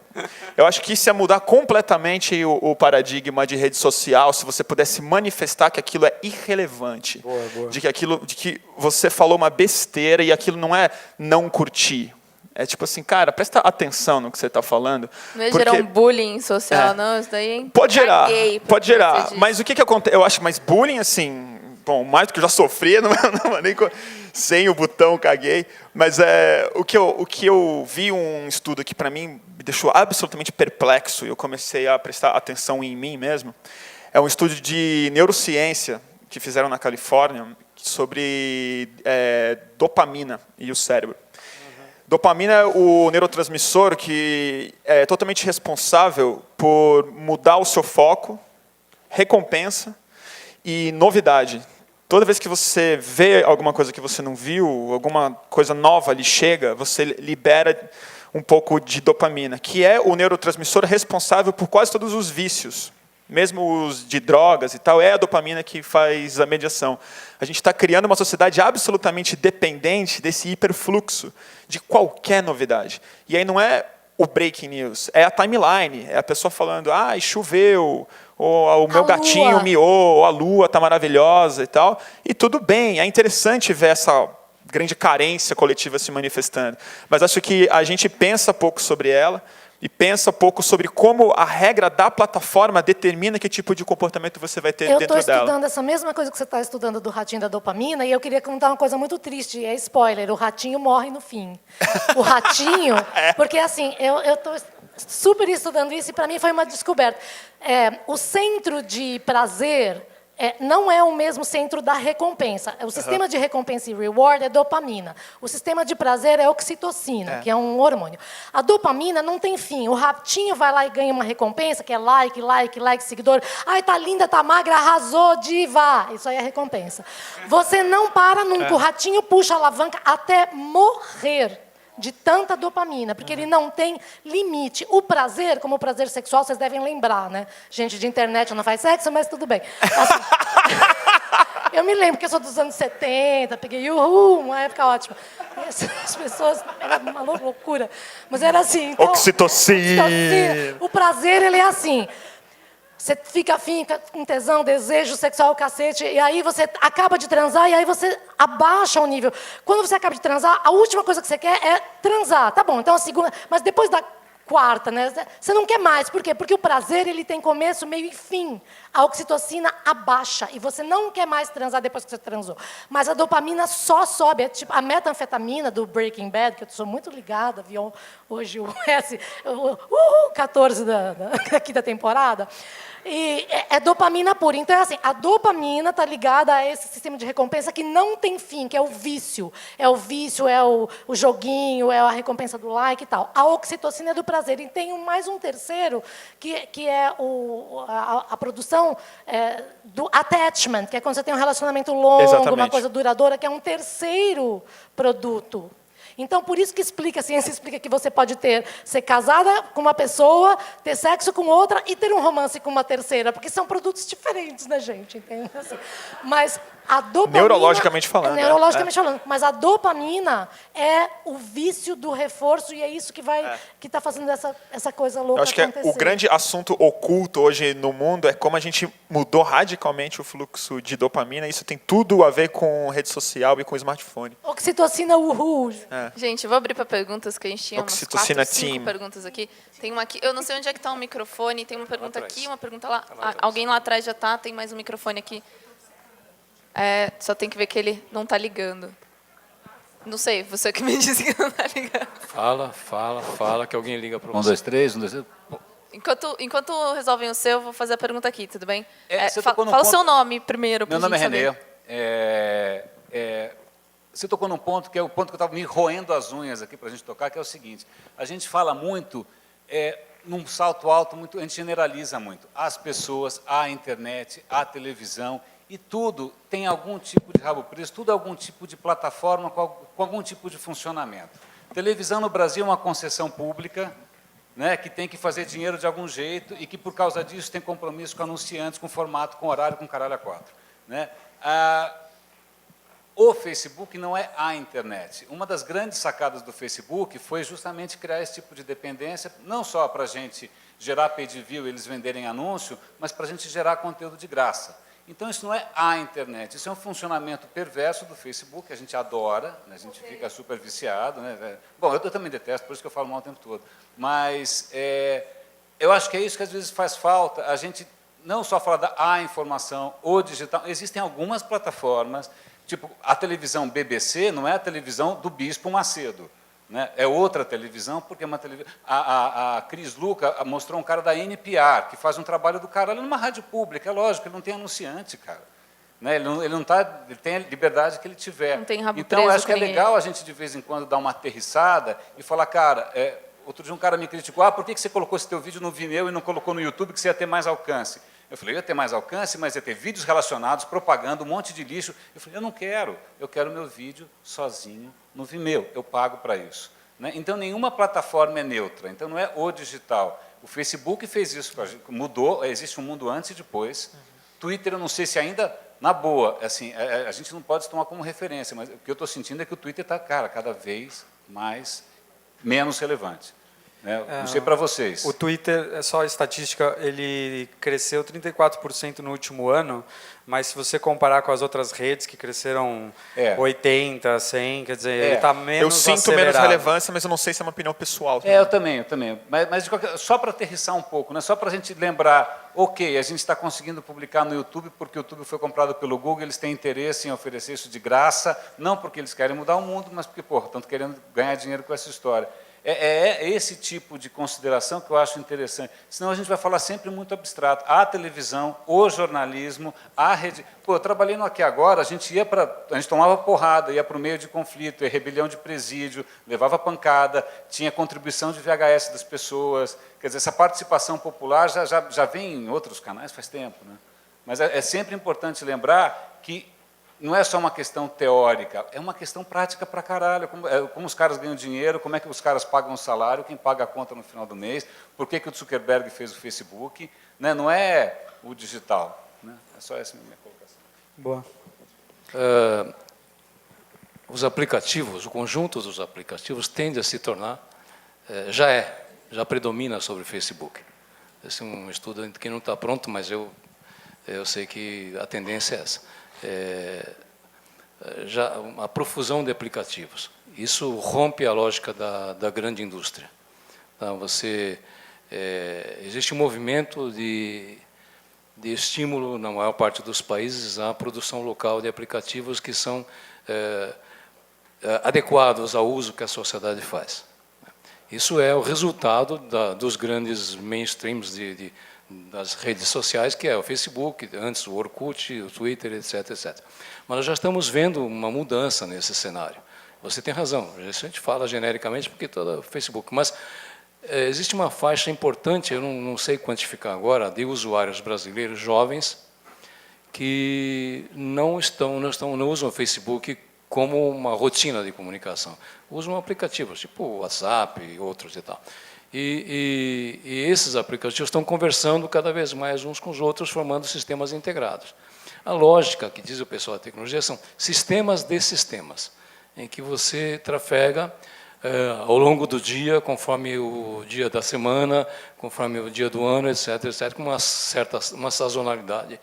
Eu acho que isso ia mudar completamente o paradigma de rede social, se você pudesse manifestar que aquilo é irrelevante. Boa. De que você falou uma besteira e aquilo não é não curtir. É tipo assim, cara, presta atenção no que você está falando. Não é gerar um bullying social, não? Isso daí pode gerar. Mas o que acontece? Eu acho, mas bullying, assim, bom, mais do que eu já sofri, não nem sem o botão caguei. Mas o que eu vi um estudo que para mim me deixou absolutamente perplexo, e eu comecei a prestar atenção em mim mesmo, é um estudo de neurociência que fizeram na Califórnia sobre dopamina e o cérebro. Dopamina é o neurotransmissor que é totalmente responsável por mudar o seu foco, recompensa e novidade. Toda vez que você vê alguma coisa que você não viu, alguma coisa nova lhe chega, você libera um pouco de dopamina, que é o neurotransmissor responsável por quase todos os vícios. Mesmo os de drogas e tal, é a dopamina que faz a mediação. A gente está criando uma sociedade absolutamente dependente desse hiperfluxo de qualquer novidade. E aí não é o breaking news, é a timeline, é a pessoa falando, choveu, ou o meu gatinho miou, ou a lua está maravilhosa e tal. E tudo bem, é interessante ver essa grande carência coletiva se manifestando. Mas acho que a gente pensa pouco sobre ela e pensa pouco sobre como a regra da plataforma determina que tipo de comportamento você vai ter dentro dela. Eu estou estudando essa mesma coisa que você está estudando do ratinho da dopamina, e eu queria contar uma coisa muito triste, é spoiler, o ratinho morre no fim. O ratinho, porque assim, eu estou super estudando isso e para mim foi uma descoberta. O centro de prazer não é o mesmo centro da recompensa. O sistema de recompensa e reward é dopamina. O sistema de prazer é oxitocina, que é um hormônio. A dopamina não tem fim. O ratinho vai lá e ganha uma recompensa, que é like, seguidor. Ai, tá linda, tá magra, arrasou, diva. Isso aí é recompensa. Você não para nunca. O ratinho puxa a alavanca até morrer de tanta dopamina, porque ele não tem limite. O prazer, como o prazer sexual, vocês devem lembrar, né? Gente de internet não faz sexo, mas tudo bem. Assim, eu me lembro que eu sou dos anos 70, peguei uma época ótima. As pessoas, era uma loucura. Mas era assim. Então, oxitocina. O prazer, ele é assim. Você fica com tesão, desejo sexual, cacete, e aí você acaba de transar, e aí você abaixa o nível. Quando você acaba de transar, a última coisa que você quer é transar. Tá bom, então a segunda... Mas depois da quarta, né? Você não quer mais. Por quê? Porque o prazer ele tem começo, meio e fim. A oxitocina abaixa, e você não quer mais transar depois que você transou. Mas a dopamina só sobe. É tipo a metanfetamina do Breaking Bad, que eu sou muito ligada, vi hoje o 14 aqui da temporada. E é dopamina pura. Então, é assim, a dopamina está ligada a esse sistema de recompensa que não tem fim, que é o vício. É o vício, é o joguinho, é a recompensa do like e tal. A oxitocina é do prazer. E tem mais um terceiro, que é a produção do attachment, que é quando você tem um relacionamento longo, Exatamente. uma coisa duradoura, que é um terceiro produto. Então, por isso que a ciência explica que você pode ser casada com uma pessoa, ter sexo com outra e ter um romance com uma terceira, porque são produtos diferentes, né, gente? Entende? Assim, mas a dopamina... Neurologicamente falando. Neurologicamente falando. Mas a dopamina é o vício do reforço e é isso que está fazendo essa coisa louca acontecer. Eu acho que o grande assunto oculto hoje no mundo é como a gente mudou radicalmente o fluxo de dopamina. Isso tem tudo a ver com rede social e com smartphone. Oxitocina, uhul. Gente, eu vou abrir para perguntas, que a gente tinha umas Oxitocina 4, 5 team. perguntas aqui. Tem uma aqui, eu não sei onde é que está o microfone, tem uma pergunta aqui, uma pergunta lá. Alguém lá atrás já está, tem mais um microfone aqui. Só tem que ver que ele não está ligando. Não sei, você que me disse que não está ligando. Fala, que alguém liga para você. 1, 2, 3, 1, 2, 3. Enquanto resolvem o seu, eu vou fazer a pergunta aqui, tudo bem? Você tocou num Fala o ponto- seu nome primeiro. Meu pra nome é gente Renê. saber. Você tocou num ponto que é o ponto que eu estava me roendo as unhas aqui para a gente tocar, que é o seguinte: a gente fala muito num salto alto, a gente generaliza muito. As pessoas, a internet, a televisão, e tudo tem algum tipo de rabo preso, tudo é algum tipo de plataforma com algum tipo de funcionamento. Televisão no Brasil é uma concessão pública, né, que tem que fazer dinheiro de algum jeito e que, por causa disso, tem compromisso com anunciantes, com formato, com horário, com caralho a quatro. Né? O Facebook não é a internet. Uma das grandes sacadas do Facebook foi justamente criar esse tipo de dependência, não só para a gente gerar page view e eles venderem anúncio, mas para a gente gerar conteúdo de graça. Então, isso não é a internet, isso é um funcionamento perverso do Facebook, que a gente adora, né? A gente fica super viciado. Né? Bom, eu também detesto, por isso que eu falo mal o tempo todo. Mas eu acho que é isso que às vezes faz falta, a gente não só falar da informação, o digital, existem algumas plataformas, tipo a televisão BBC não é a televisão do Bispo Macedo. Né? É outra televisão, porque é uma televisão... A Cris Luca mostrou um cara da NPR, que faz um trabalho do caralho numa rádio pública. É lógico, ele não tem anunciante, cara. Né? Ele tem a liberdade que ele tiver. Não tem rabo então, preso acho que é com ninguém. legal a gente, de vez em quando, dar uma aterrissada e falar, cara, outro dia um cara me criticou, por que você colocou esse teu vídeo no Vimeo e não colocou no YouTube, que você ia ter mais alcance? Eu falei, eu ia ter mais alcance, mas ia ter vídeos relacionados, propaganda, um monte de lixo. Eu falei, eu quero meu vídeo sozinho no Vimeo, eu pago para isso. Né? Então, nenhuma plataforma é neutra, então não é o digital. O Facebook fez isso, mudou, existe um mundo antes e depois. Twitter, eu não sei se ainda, na boa, assim, a gente não pode se tomar como referência, mas o que eu estou sentindo é que o Twitter está, cara, cada vez menos relevante. né? Não sei para vocês. O Twitter, é só a estatística, ele cresceu 34% no último ano, mas se você comparar com as outras redes que cresceram 80, 100, quer dizer, ele está menos Eu sinto acelerado. menos relevância, mas eu não sei se é uma opinião pessoal. Eu também. Mas só para aterrissar um pouco, né? Só para a gente lembrar, ok, a gente está conseguindo publicar no YouTube porque o YouTube foi comprado pelo Google, eles têm interesse em oferecer isso de graça, não porque eles querem mudar o mundo, mas porque, estão querendo ganhar dinheiro com essa história. É esse tipo de consideração que eu acho interessante. Senão a gente vai falar sempre muito abstrato. A televisão, o jornalismo, a rede... eu trabalhei no Aqui Agora, a gente tomava porrada, ia para o meio de conflito, ia rebelião de presídio, levava pancada, tinha contribuição de VHS das pessoas. Quer dizer, essa participação popular já vem em outros canais faz tempo, né? Mas é sempre importante lembrar que não é só uma questão teórica, é uma questão prática pra caralho. Como os caras ganham dinheiro, como é que os caras pagam o salário, quem paga a conta no final do mês, por que o Zuckerberg fez o Facebook, né? Não é o digital. Né? É só essa minha colocação. Boa. Os aplicativos, o conjunto dos aplicativos tende a se tornar, já predomina sobre o Facebook. Esse é um estudo que não está pronto, mas eu sei que a tendência é essa. Já a profusão de aplicativos. Isso rompe a lógica da grande indústria. Então, existe um movimento de estímulo, na maior parte dos países, à produção local de aplicativos que são adequados ao uso que a sociedade faz. Isso é o resultado dos grandes mainstreams das redes sociais, que é o Facebook, antes o Orkut, o Twitter, etc, etc. Mas nós já estamos vendo uma mudança nesse cenário. Você tem razão, a gente fala genericamente porque todo o Facebook, mas existe uma faixa importante, eu não sei quantificar agora, de usuários brasileiros jovens que não usam o Facebook como uma rotina de comunicação. Usam aplicativos, tipo o WhatsApp e outros e tal. E esses aplicativos estão conversando cada vez mais uns com os outros, formando sistemas integrados. A lógica, que diz o pessoal da tecnologia, são sistemas de sistemas, em que você trafega ao longo do dia, conforme o dia da semana, conforme o dia do ano, etc, etc, com uma sazonalidade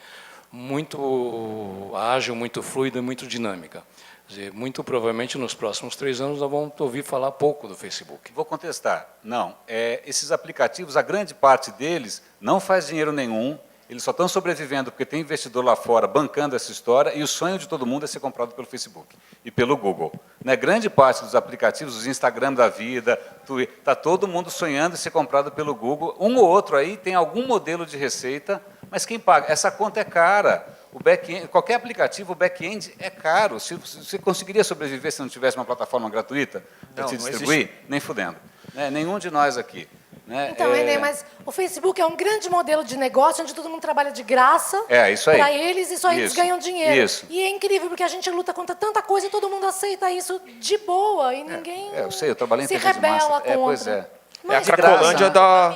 muito ágil, muito fluida, muito dinâmica. Quer dizer, muito provavelmente, nos próximos 3 anos, nós vamos ouvir falar pouco do Facebook. Vou contestar. Não. Esses aplicativos, a grande parte deles não faz dinheiro nenhum, eles só estão sobrevivendo porque tem investidor lá fora bancando essa história, e o sonho de todo mundo é ser comprado pelo Facebook e pelo Google. Né? Grande parte dos aplicativos, os Instagram da vida, Twitter, está todo mundo sonhando em ser comprado pelo Google. Um ou outro aí tem algum modelo de receita, mas quem paga? Essa conta é cara. O back-end, qualquer aplicativo, o back-end é caro. Você conseguiria sobreviver se não tivesse uma plataforma gratuita para te distribuir? Existe. Nem fudendo. Né? Nenhum de nós aqui. Né? Então, Renê, mas o Facebook é um grande modelo de negócio onde todo mundo trabalha de graça isso aí. Para eles e só eles ganham dinheiro. Isso. E é incrível, porque a gente luta contra tanta coisa e todo mundo aceita isso de boa e ninguém eu sei, eu trabalhei em se TV de massa. rebela contra. Pois é. É a cracolândia da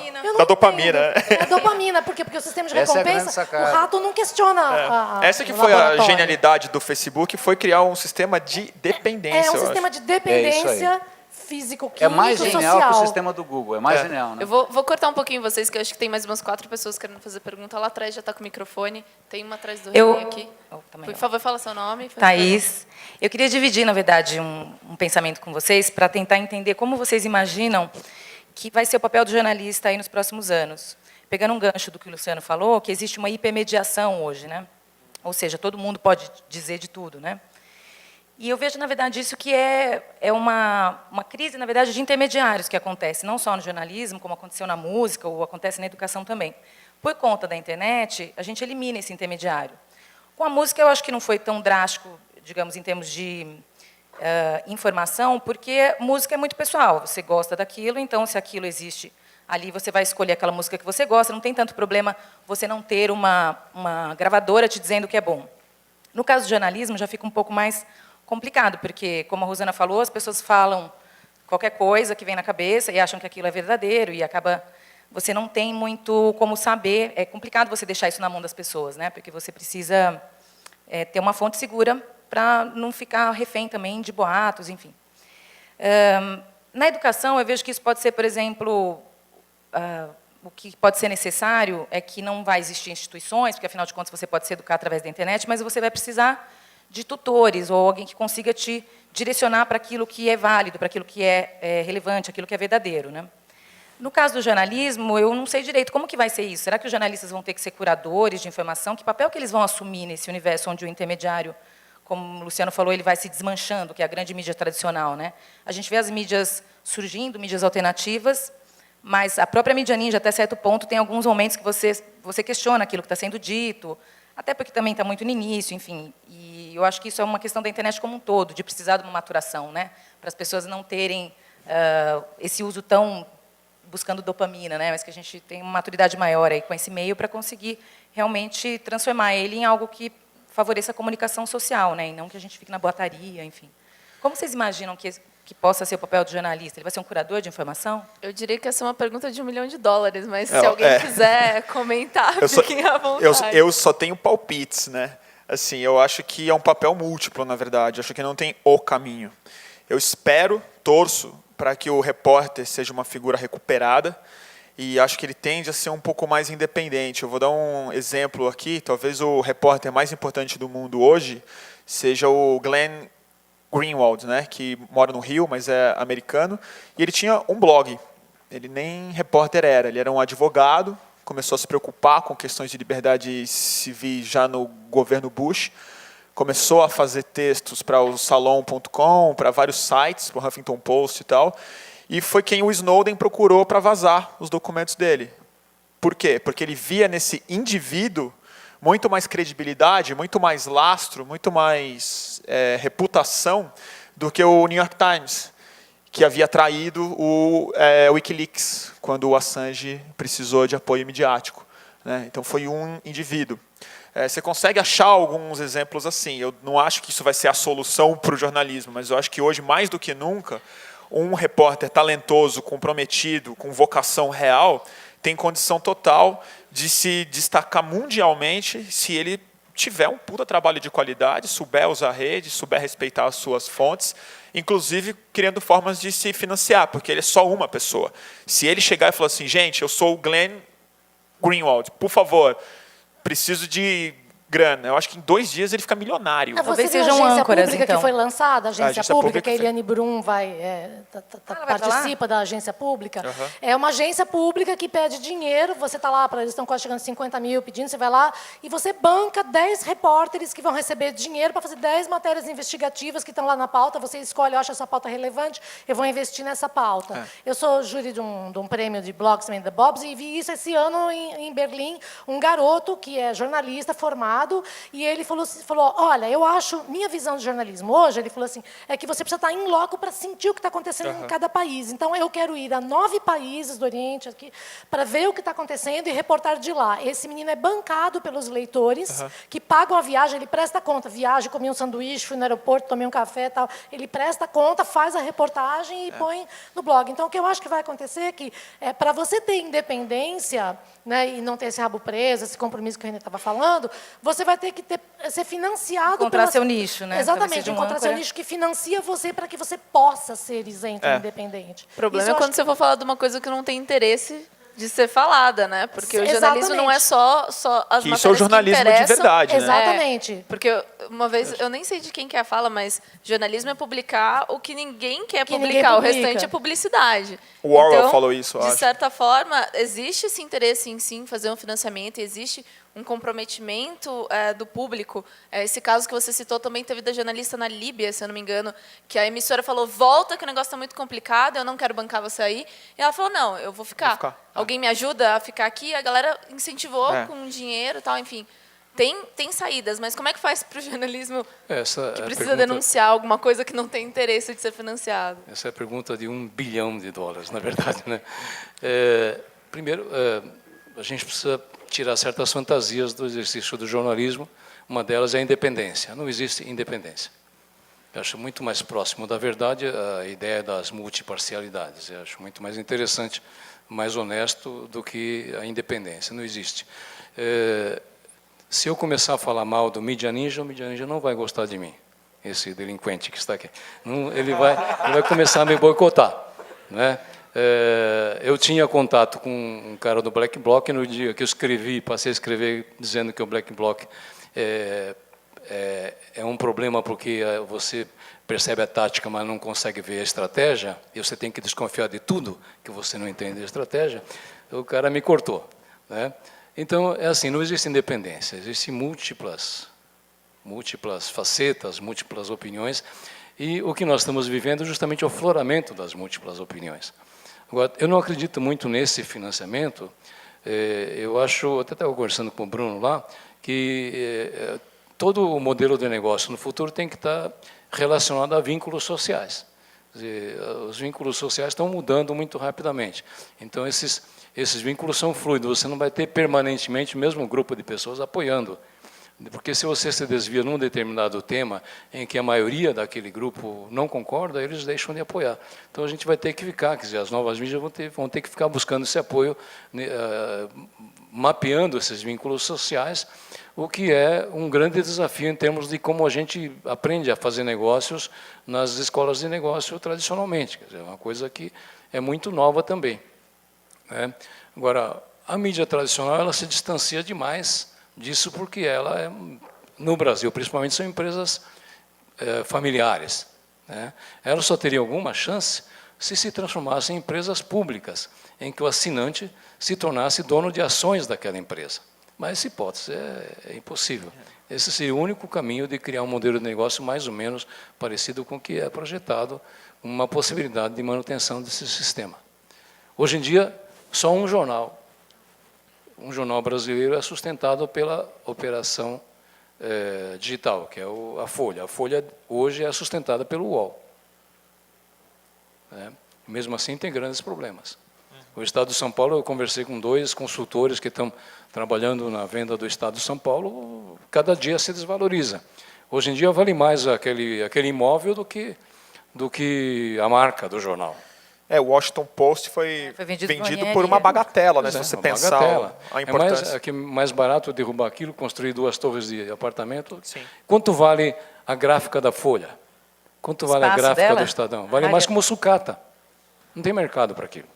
dopamina. É a dopamina, porque o sistema de Essa é a grande recompensa, sacada. o rato não questiona Essa que o foi a laboratório. genialidade do Facebook, foi criar um sistema de dependência. É um eu sistema acho. de dependência físico-químico É mais genial social. que o sistema do Google. É mais genial, né? Eu vou cortar um pouquinho vocês, que eu acho que tem mais umas 4 pessoas querendo fazer pergunta. Lá atrás já está com o microfone. Tem uma atrás do René aqui. Por favor, fala seu nome. Thaís. Eu queria dividir, na verdade, um pensamento com vocês para tentar entender como vocês imaginam que vai ser o papel do jornalista aí nos próximos anos. Pegando um gancho do que o Luciano falou, que existe uma hipermediação hoje, né? Ou seja, todo mundo pode dizer de tudo, né? E eu vejo, na verdade, isso que é uma crise, na verdade, de intermediários que acontece, não só no jornalismo, como aconteceu na música, ou acontece na educação também. Por conta da internet, a gente elimina esse intermediário. Com a música, eu acho que não foi tão drástico, digamos, em termos de informação, porque música é muito pessoal. Você gosta daquilo, então, se aquilo existe ali, você vai escolher aquela música que você gosta. Não tem tanto problema você não ter uma gravadora te dizendo que é bom. No caso do jornalismo, já fica um pouco mais complicado, porque, como a Rosana falou, as pessoas falam qualquer coisa que vem na cabeça e acham que aquilo é verdadeiro, e acaba... Você não tem muito como saber. É complicado você deixar isso na mão das pessoas, né? Porque você precisa ter uma fonte segura para não ficar refém também de boatos, enfim. Na educação, eu vejo que isso pode ser, por exemplo, o que pode ser necessário é que não vai existir instituições, porque, afinal de contas, você pode se educar através da internet, mas você vai precisar de tutores ou alguém que consiga te direcionar para aquilo que é válido, para aquilo que é relevante, aquilo que é verdadeiro, né? No caso do jornalismo, eu não sei direito como que vai ser isso. Será que os jornalistas vão ter que ser curadores de informação? Que papel que eles vão assumir nesse universo onde o intermediário, como o Luciano falou, ele vai se desmanchando, que é a grande mídia tradicional, né? A gente vê as mídias surgindo, mídias alternativas, mas a própria mídia ninja, até certo ponto, tem alguns momentos que você questiona aquilo que está sendo dito, até porque também está muito no início, enfim. E eu acho que isso é uma questão da internet como um todo, de precisar de uma maturação, né? Para as pessoas não terem esse uso tão buscando dopamina, né? Mas que a gente tem uma maturidade maior aí com esse meio para conseguir realmente transformar ele em algo que favoreça a comunicação social, né? E não que a gente fique na boataria, enfim. Como vocês imaginam que possa ser o papel do jornalista? Ele vai ser um curador de informação? Eu diria que essa é uma pergunta de $1 milhão, mas se alguém quiser comentar, fiquem à vontade. Eu só tenho palpites, né? Assim, eu acho que é um papel múltiplo, na verdade. Eu acho que não tem o caminho. Eu espero, torço, para que o repórter seja uma figura recuperada e acho que ele tende a ser um pouco mais independente. Eu vou dar um exemplo aqui. Talvez o repórter mais importante do mundo hoje seja o Glenn Greenwald, né, que mora no Rio, mas é americano, e ele tinha um blog. Ele nem repórter era, ele era um advogado, começou a se preocupar com questões de liberdade civil já no governo Bush, começou a fazer textos para o Salon.com, para vários sites, para o Huffington Post e tal, e foi quem o Snowden procurou para vazar os documentos dele. Por quê? Porque ele via nesse indivíduo muito mais credibilidade, muito mais lastro, muito mais reputação do que o New York Times, que havia traído o Wikileaks, quando o Assange precisou de apoio midiático, né? Então, foi um indivíduo. Você consegue achar alguns exemplos assim. Eu não acho que isso vai ser a solução para o jornalismo, mas eu acho que hoje, mais do que nunca, um repórter talentoso, comprometido, com vocação real, tem condição total de se destacar mundialmente se ele tiver um puta trabalho de qualidade, souber usar a rede, souber respeitar as suas fontes, inclusive criando formas de se financiar, porque ele é só uma pessoa. Se ele chegar e falar assim, gente, eu sou o Glenn Greenwald, por favor, preciso de grana. Eu acho que em 2 dias ele fica milionário. Talvez Você viu sejam a agência âncoras, pública então. que foi lançada, a agência pública, que a foi. Eliane Brum participa da agência pública. É uma agência pública que pede dinheiro, você está lá, eles estão quase chegando a 50 mil pedindo, você vai lá e você banca 10 repórteres que vão receber dinheiro para fazer 10 matérias investigativas que estão lá na pauta, você escolhe, eu acho essa pauta relevante, eu vou investir nessa pauta. Eu sou júri de um prêmio de Blogsman The Bobs e vi isso esse ano em Berlim, um garoto que é jornalista formado, e ele falou, olha, eu acho, minha visão de jornalismo hoje, ele falou assim, é que você precisa estar em loco para sentir o que está acontecendo em cada país. Então, eu quero ir a 9 países do Oriente aqui para ver o que está acontecendo e reportar de lá. Esse menino é bancado pelos leitores que pagam a viagem, ele presta conta. Viagem, comi um sanduíche, fui no aeroporto, tomei um café e tal. Ele presta conta, faz a reportagem e põe no blog. Então, o que eu acho que vai acontecer é que, para você ter independência, né, e não ter esse rabo preso, esse compromisso que o René estava falando, você vai ter que ser financiado... Encontrar seu nicho, né? Exatamente, encontrar seu nicho que financia você para que você possa ser isento e independente. O problema é quando você for falar de uma coisa que não tem interesse de ser falada, né? Porque o jornalismo não é só as matérias isso é o jornalismo de verdade, né? Exatamente. Porque uma vez, eu nem sei de quem que é a fala, mas jornalismo é publicar o que ninguém quer publicar, ninguém o publica. restante é publicidade. O Orwell Então, falou isso, eu de acho. certa forma, existe esse interesse em sim fazer um financiamento, existe um comprometimento do público. Esse caso que você citou também teve da jornalista na Líbia, se eu não me engano, que a emissora falou, volta que o negócio está muito complicado, eu não quero bancar você aí. E ela falou, não, eu vou ficar. Alguém me ajuda a ficar aqui? A galera incentivou com dinheiro e tal, enfim. Tem saídas, mas como é que faz para o jornalismo que precisa denunciar alguma coisa que não tem interesse de ser financiado? Essa é a pergunta de $1 bilhão, na verdade, né? Primeiro, a gente precisa tirar certas fantasias do exercício do jornalismo. Uma delas é a independência. Não existe independência. Eu acho muito mais próximo da verdade a ideia das multiparcialidades. Eu acho muito mais interessante, mais honesto do que a independência. Não existe. Se eu começar a falar mal do Mídia Ninja, o Mídia Ninja não vai gostar de mim, esse delinquente que está aqui. Não, ele vai começar a me boicotar. né? Eu tinha contato com um cara do Black Bloc no dia que eu escrevi, passei a escrever dizendo que o Black Bloc é um problema porque você percebe a tática, mas não consegue ver a estratégia, e você tem que desconfiar de tudo que você não entende a estratégia. O cara me cortou, né? Então, é assim, não existe independência, existem múltiplas facetas, múltiplas opiniões, e o que nós estamos vivendo é justamente o afloramento das múltiplas opiniões. Agora, eu não acredito muito nesse financiamento. Eu acho, até estava conversando com o Bruno lá, que todo o modelo de negócio no futuro tem que estar relacionado a vínculos sociais. Quer dizer, os vínculos sociais estão mudando muito rapidamente. Então, esses vínculos são fluidos. Você não vai ter permanentemente o mesmo grupo de pessoas apoiando. Porque se você se desvia num determinado tema em que a maioria daquele grupo não concorda, eles deixam de apoiar. Então a gente vai ter que ficar, quer dizer, as novas mídias vão ter que ficar buscando esse apoio, mapeando esses vínculos sociais, o que é um grande desafio em termos de como a gente aprende a fazer negócios nas escolas de negócio tradicionalmente. Quer dizer, é uma coisa que é muito nova também, né? Agora, a mídia tradicional ela se distancia demais disso porque ela, no Brasil, principalmente, são empresas familiares, né? Elas só teriam alguma chance se transformassem em empresas públicas, em que o assinante se tornasse dono de ações daquela empresa. Mas essa hipótese é impossível. Esse seria o único caminho de criar um modelo de negócio mais ou menos parecido com o que é projetado, uma possibilidade de manutenção desse sistema. Hoje em dia, só um jornal brasileiro é sustentado pela operação digital, que é a Folha. A Folha hoje é sustentada pelo UOL, né? Mesmo assim, tem grandes problemas. O Estado de São Paulo, eu conversei com 2 consultores que estão trabalhando na venda do Estado de São Paulo, cada dia se desvaloriza. Hoje em dia, vale mais aquele imóvel do que a marca do jornal. O Washington Post foi vendido por uma bagatela, né? Se você pensar a importância. É mais barato derrubar aquilo, construir 2 torres de apartamento. Sim. Quanto vale a gráfica da Folha? Quanto vale a gráfica do Estadão? Vale mais que uma sucata. Não tem mercado para aquilo.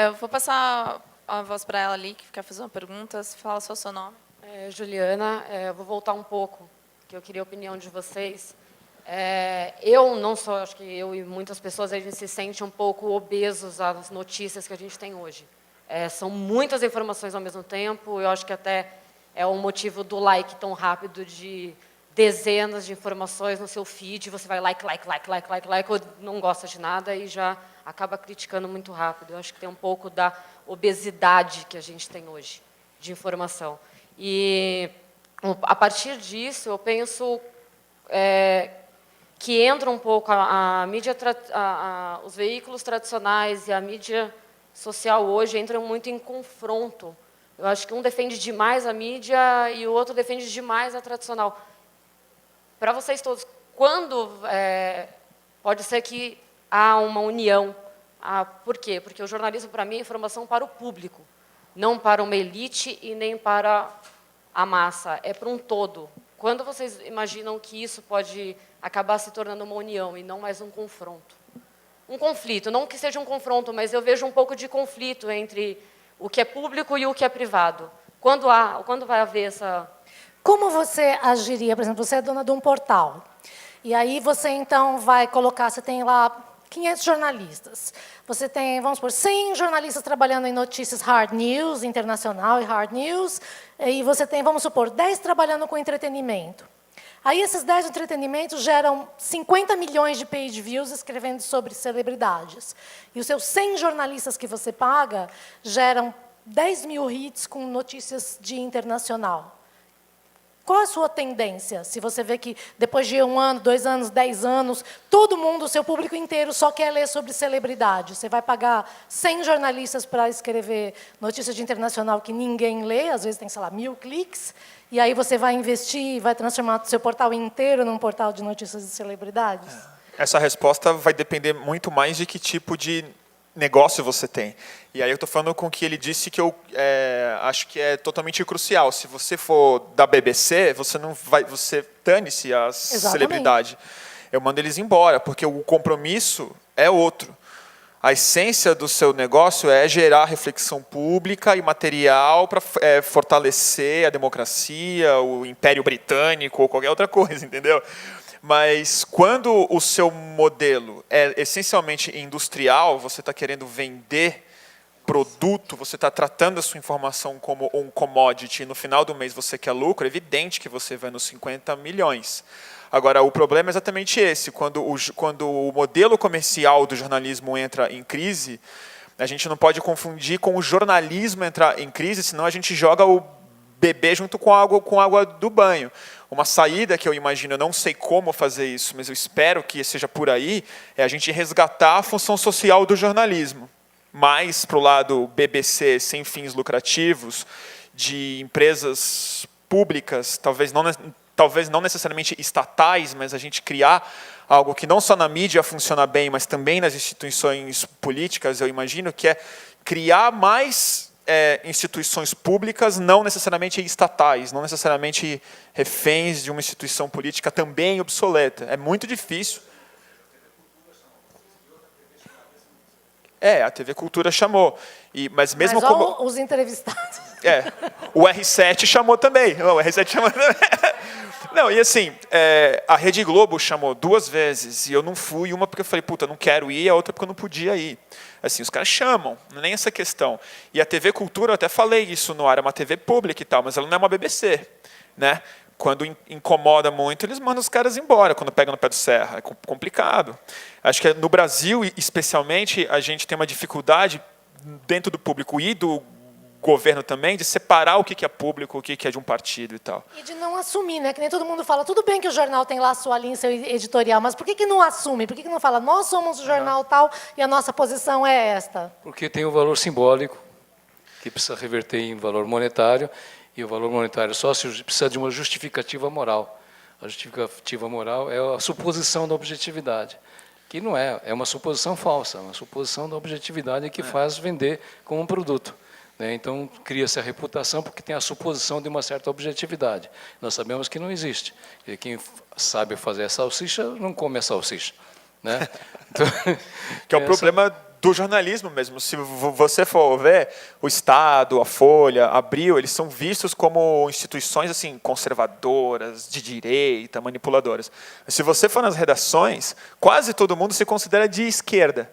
Eu vou passar a voz para ela ali, que quer fazer uma pergunta. Fala só o seu nome. Juliana, eu vou voltar um pouco, que eu queria a opinião de vocês. Eu não sou, acho que eu e muitas pessoas, a gente se sente um pouco obesos às notícias que a gente tem hoje. São muitas informações ao mesmo tempo, eu acho que até é o motivo do like tão rápido de dezenas de informações no seu feed, você vai like, ou não gosta de nada e já acaba criticando muito rápido. Eu acho que tem um pouco da obesidade que a gente tem hoje, de informação. E, a partir disso, eu penso que entra um pouco a mídia, os veículos tradicionais e a mídia social hoje entram muito em confronto. Eu acho que um defende demais a mídia e o outro defende demais a tradicional. Para vocês todos, quando pode ser que há uma união? Por quê? Porque o jornalismo, para mim, é informação para o público, não para uma elite e nem para a massa, é para um todo. Quando vocês imaginam que isso pode acabar se tornando uma união e não mais um confronto? Um conflito, não que seja um confronto, mas eu vejo um pouco de conflito entre o que é público e o que é privado. Quando vai haver essa... Como você agiria, por exemplo, você é dona de um portal, e aí você então vai colocar, você tem lá 500 jornalistas, você tem, vamos supor, 100 jornalistas trabalhando em notícias hard news, internacional e hard news, e você tem, vamos supor, 10 trabalhando com entretenimento. Aí esses 10 entretenimentos geram 50 milhões de page views escrevendo sobre celebridades. E os seus 100 jornalistas que você paga geram 10 mil hits com notícias de internacional. Qual a sua tendência? Se você vê que depois de 1 ano, 2 anos, 10 anos, todo mundo, o seu público inteiro, só quer ler sobre celebridade. Você vai pagar 100 jornalistas para escrever notícias de internacional que ninguém lê, às vezes tem, sei lá, 1000 cliques, e aí você vai investir e vai transformar o seu portal inteiro num portal de notícias de celebridades? Essa resposta vai depender muito mais de que tipo de negócio você tem. E aí eu estou falando com o que ele disse que eu acho que é totalmente crucial. Se você for da BBC, você não vai, você dane-se a celebridade. eu mando eles embora, porque o compromisso é outro. A essência do seu negócio é gerar reflexão pública e material para fortalecer a democracia, o Império Britânico ou qualquer outra coisa, entendeu? Mas quando o seu modelo é essencialmente industrial, você está querendo vender produto, você está tratando a sua informação como um commodity, e no final do mês você quer lucro, é evidente que você vai nos 50 milhões. Agora, o problema é exatamente esse. Quando o modelo comercial do jornalismo entra em crise, a gente não pode confundir com o jornalismo entrar em crise, senão a gente joga o bebê junto com a água do banho. Uma saída que eu imagino, eu não sei como fazer isso, mas eu espero que seja por aí, é a gente resgatar a função social do jornalismo. Mais para o lado BBC, sem fins lucrativos, de empresas públicas, talvez não necessariamente estatais, mas a gente criar algo que não só na mídia funciona bem, mas também nas instituições políticas, eu imagino, que é criar mais instituições públicas, não necessariamente estatais, não necessariamente reféns de uma instituição política também obsoleta. É muito difícil. A TV Cultura chamou. Mas mesmo como os entrevistados. O R7 chamou também. O R7 chamou também. Não, e assim, a Rede Globo chamou 2 vezes, e eu não fui, uma porque eu falei, puta, não quero ir, a outra porque eu não podia ir. Assim, os caras chamam, não é nem essa questão. E a TV Cultura, eu até falei isso no ar, é uma TV pública e tal, mas ela não é uma BBC, né? Quando incomoda muito, eles mandam os caras embora, quando pegam no pé do serra. É complicado. Acho que no Brasil, especialmente, a gente tem uma dificuldade dentro do público e do governo também, de separar o que é público, o que é de um partido e tal. E de não assumir, né? Que nem todo mundo fala, tudo bem que o jornal tem lá a sua linha, seu editorial, mas por que não assume? Por que não fala, nós somos o jornal tal e a nossa posição é esta? Porque tem um valor simbólico, que precisa reverter em valor monetário, e o valor monetário só precisa de uma justificativa moral. A justificativa moral é a suposição da objetividade, que não é uma suposição falsa, é uma suposição da objetividade que faz vender como um produto. Então, cria-se a reputação porque tem a suposição de uma certa objetividade. Nós sabemos que não existe. E quem sabe fazer a salsicha, não come a salsicha. Né? Então, que é o problema do jornalismo mesmo. Se você for ver, o Estado, a Folha, a Abril, eles são vistos como instituições assim, conservadoras, de direita, manipuladoras. Se você for nas redações, quase todo mundo se considera de esquerda.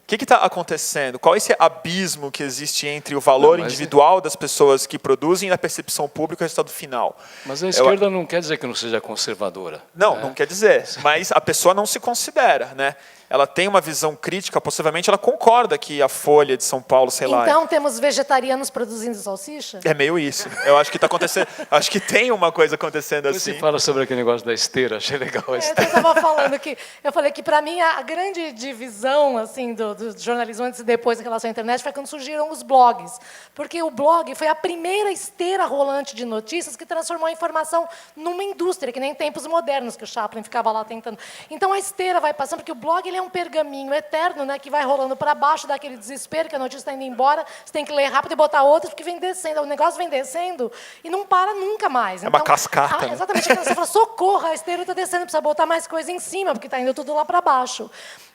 O que está acontecendo? Qual é esse abismo que existe entre o valor individual das pessoas que produzem e a percepção pública e o resultado final? Mas a esquerda não quer dizer que não seja conservadora. Não quer dizer. Mas a pessoa não se considera, né? Ela tem uma visão crítica, possivelmente ela concorda que a Folha de São Paulo, sei lá... Então temos vegetarianos produzindo salsicha? É meio isso. Eu acho que está acontecendo... Acho que tem uma coisa acontecendo assim. Você fala sobre aquele negócio da esteira, achei legal a Eu esteira. estava falando que... Eu falei que, para mim, a grande divisão assim, do jornalismo antes e depois em relação à internet foi quando surgiram os blogs. Porque o blog foi a primeira esteira rolante de notícias que transformou a informação numa indústria, que nem em tempos modernos, que o Chaplin ficava lá tentando. Então, a esteira vai passando, porque o blog ele é um pergaminho eterno, né, que vai rolando para baixo daquele desespero, que a notícia está indo embora, você tem que ler rápido e botar outra, porque vem descendo, o negócio vem descendo e não para nunca mais. É uma cascata. Exatamente, você fala, socorro, a esteira está descendo, precisa botar mais coisa em cima, porque está indo tudo lá para baixo.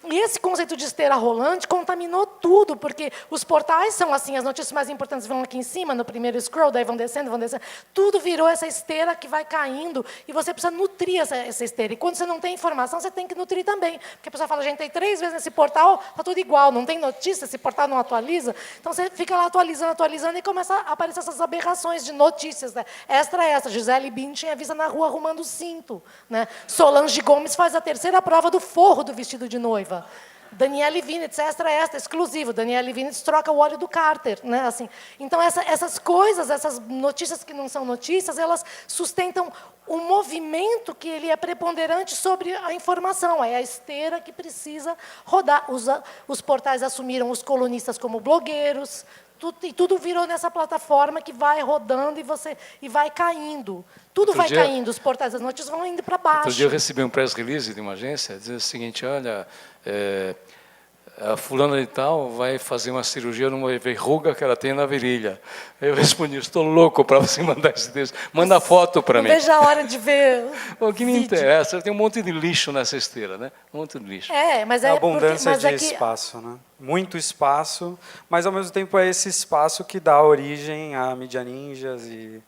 E esse conceito de esteira rolante contaminou tudo, porque os portais são assim, as notícias mais importantes vão aqui em cima, no primeiro scroll, daí vão descendo, tudo virou essa esteira que vai caindo, e você precisa nutrir essa esteira. E quando você não tem informação, você tem que nutrir também. Porque a pessoa fala, gente, tem 3 vezes nesse portal, está tudo igual, não tem notícia, esse portal não atualiza. Então você fica lá atualizando, e começa a aparecer essas aberrações de notícias. Né? Extra. Gisele Bündchen avisa na rua arrumando o cinto. Né? Solange Gomes faz a 3ª prova do forro do vestido de noiva. Daniele Vinitz, extra, exclusivo. Daniele Vinitz troca o óleo do Carter. Né? Assim, então, essas coisas, essas notícias que não são notícias, elas sustentam um movimento que ele é preponderante sobre a informação. É a esteira que precisa rodar. Os portais assumiram os colunistas como blogueiros, e tudo virou nessa plataforma que vai rodando e vai caindo. Tudo vai caindo, os portais das notícias vão indo para baixo. Outro dia eu recebi um press release de uma agência dizendo o seguinte, olha, a fulana de tal vai fazer uma cirurgia numa verruga que ela tem na virilha. Eu respondi, estou louco para você mandar esse texto. Manda foto para mim. Não vejo a hora de ver. O que me interessa, tem um monte de lixo nessa esteira, né? Um monte de lixo. Mas É é a abundância porque, de espaço, né? Muito espaço, mas ao mesmo tempo é esse espaço que dá origem a mídia ninjas e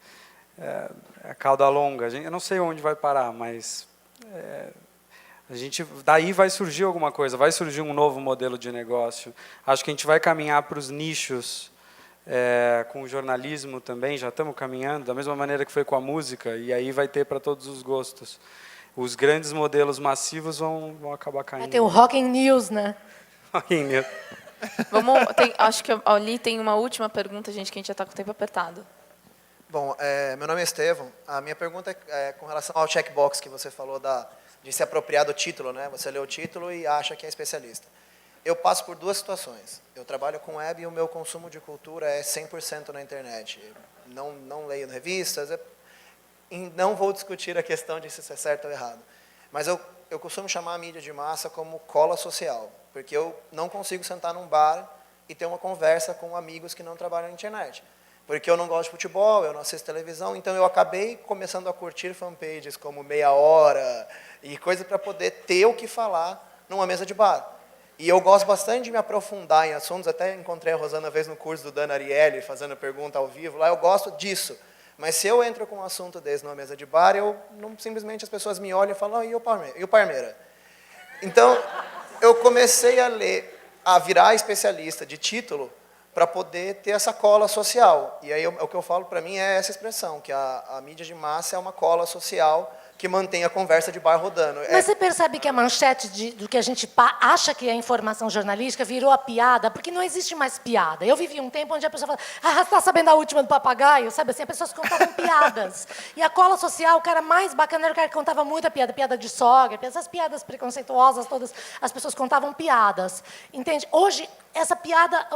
a cauda longa. Eu não sei onde vai parar, mas daí vai surgir alguma coisa, vai surgir um novo modelo de negócio. Acho que a gente vai caminhar para os nichos, com o jornalismo também, já estamos caminhando, da mesma maneira que foi com a música, e aí vai ter para todos os gostos. Os grandes modelos massivos vão acabar caindo. Tem o Rock in News, né? Rock in News. Acho que ali tem uma última pergunta, gente, que a gente já está com o tempo apertado. Bom, meu nome é Estevão. A minha pergunta é com relação ao checkbox que você falou de se apropriar do título, né? Você lê o título e acha que é especialista. Eu passo por duas situações. Eu trabalho com web e o meu consumo de cultura é 100% na internet. Não leio revistas. Não vou discutir a questão de se isso é certo ou errado. Mas eu costumo chamar a mídia de massa como cola social, porque eu não consigo sentar num bar e ter uma conversa com amigos que não trabalham na internet. Porque eu não gosto de futebol, eu não assisto televisão, então eu acabei começando a curtir fanpages como Meia Hora e coisa para poder ter o que falar numa mesa de bar. E eu gosto bastante de me aprofundar em assuntos, até encontrei a Rosana uma vez no curso do Dan Ariely, fazendo pergunta ao vivo, lá eu gosto disso. Mas se eu entro com um assunto desse numa mesa de bar, simplesmente as pessoas me olham e falam, e o Parmeira? Então, eu comecei a virar especialista de título para poder ter essa cola social. E aí o que eu falo para mim é essa expressão, que a mídia de massa é uma cola social que mantém a conversa de bar rodando. Mas você percebe que a manchete do que a gente acha que é informação jornalística virou a piada, porque não existe mais piada. Eu vivi um tempo onde a pessoa fala, está sabendo a última do papagaio? Sabe assim, as pessoas contavam piadas. E a cola social, o cara mais bacana era o cara que contava muita piada de sogra, essas piadas preconceituosas todas, as pessoas contavam piadas. Entende? Hoje, essa piada,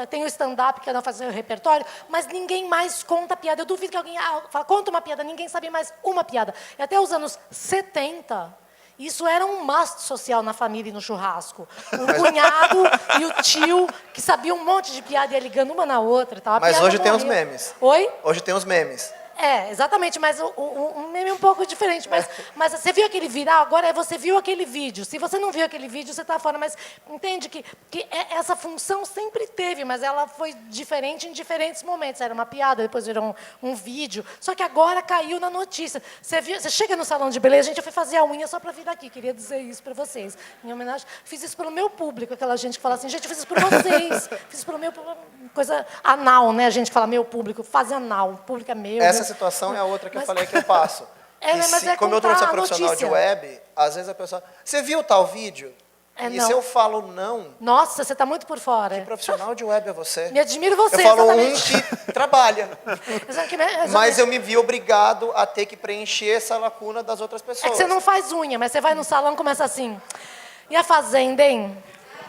tem o stand-up, que é não fazer o repertório, mas ninguém mais conta piada. Eu duvido que alguém fala, conta uma piada, ninguém sabe mais uma piada. E até os anos 70, isso era um must social na família e no churrasco. O cunhado e o tio, que sabiam um monte de piada e ia ligando uma na outra. Tal. Mas hoje tem os memes. Oi? Hoje tem os memes. Exatamente, mas um meme é um pouco diferente. Mas você viu aquele viral, agora você viu aquele vídeo. Se você não viu aquele vídeo, você está fora. Mas entende que essa função sempre teve, mas ela foi diferente em diferentes momentos. Era uma piada, depois virou um vídeo. Só que agora caiu na notícia. Você chega no salão de beleza, gente, eu fui fazer a unha só para vir aqui. Queria dizer isso para vocês. Em homenagem, fiz isso pelo meu público. Aquela gente que fala assim, gente, eu fiz isso por vocês. Fiz isso pelo meu público. Coisa anal, né? A gente fala meu público, faz anal. O público é meu. Essa situação é a outra que eu falei que eu passo. Como eu sou profissional de web, às vezes a pessoa... Você viu tal vídeo? Se eu falo não... Nossa, você está muito por fora. Que profissional de web é você? Me admiro você, eu falo exatamente. Que trabalha. Exatamente. Mas eu me vi obrigado a ter que preencher essa lacuna das outras pessoas. É que você não faz unha, mas você vai no salão e começa assim... E a fazenda, hein?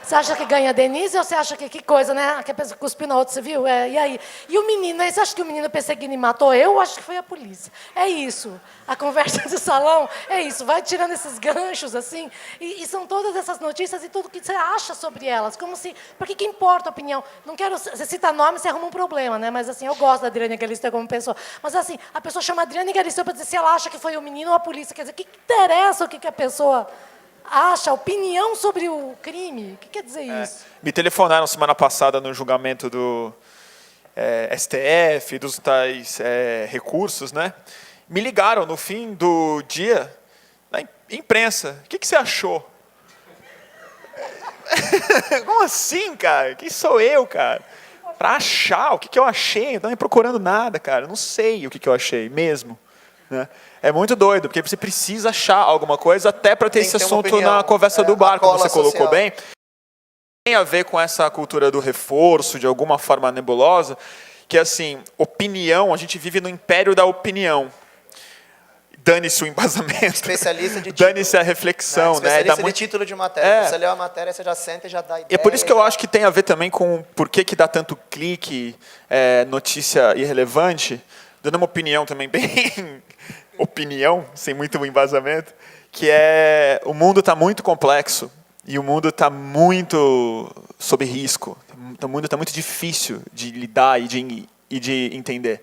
Você acha que ganha a Denise ou você acha que coisa, né? Que a pessoa cuspiu na outra, você viu? E aí? E o menino, você acha que o menino perseguindo e matou? Eu acho que foi a polícia. É isso. A conversa do salão é isso. Vai tirando esses ganchos, assim. E são todas essas notícias e tudo que você acha sobre elas. Como se... Por que importa a opinião? Não quero... Você cita nome, você arruma um problema, né? Mas, assim, eu gosto da Adriane Galisteu como pessoa. Mas, assim, a pessoa chama Adriane Galisteu para dizer se ela acha que foi o menino ou a polícia. Quer dizer, o que interessa o que a pessoa... acha opinião sobre o crime? O que quer dizer isso? Me telefonaram semana passada no julgamento do STF, dos tais recursos, né? Me ligaram no fim do dia, na imprensa. O que você achou? Como assim, cara? Quem sou eu, cara? Para achar o que eu achei? Eu não estou nem procurando nada, cara. Eu não sei o que eu achei mesmo. Né? É muito doido, porque você precisa achar alguma coisa até para ter esse assunto na conversa do bar, como você colocou bem. Tem a ver com essa cultura do reforço, de alguma forma nebulosa, que assim, opinião, a gente vive no império da opinião. Dane-se o embasamento, especialista de título, dane-se a reflexão. Especialista de título de matéria. Você lê a matéria, você já senta e já dá ideia. E é por isso que eu acho que tem a ver também com por que dá tanto clique, notícia irrelevante, dando uma opinião também bem... opinião, sem muito embasamento, que o mundo está muito complexo E o mundo está muito sob risco. O mundo está muito difícil de lidar e de entender.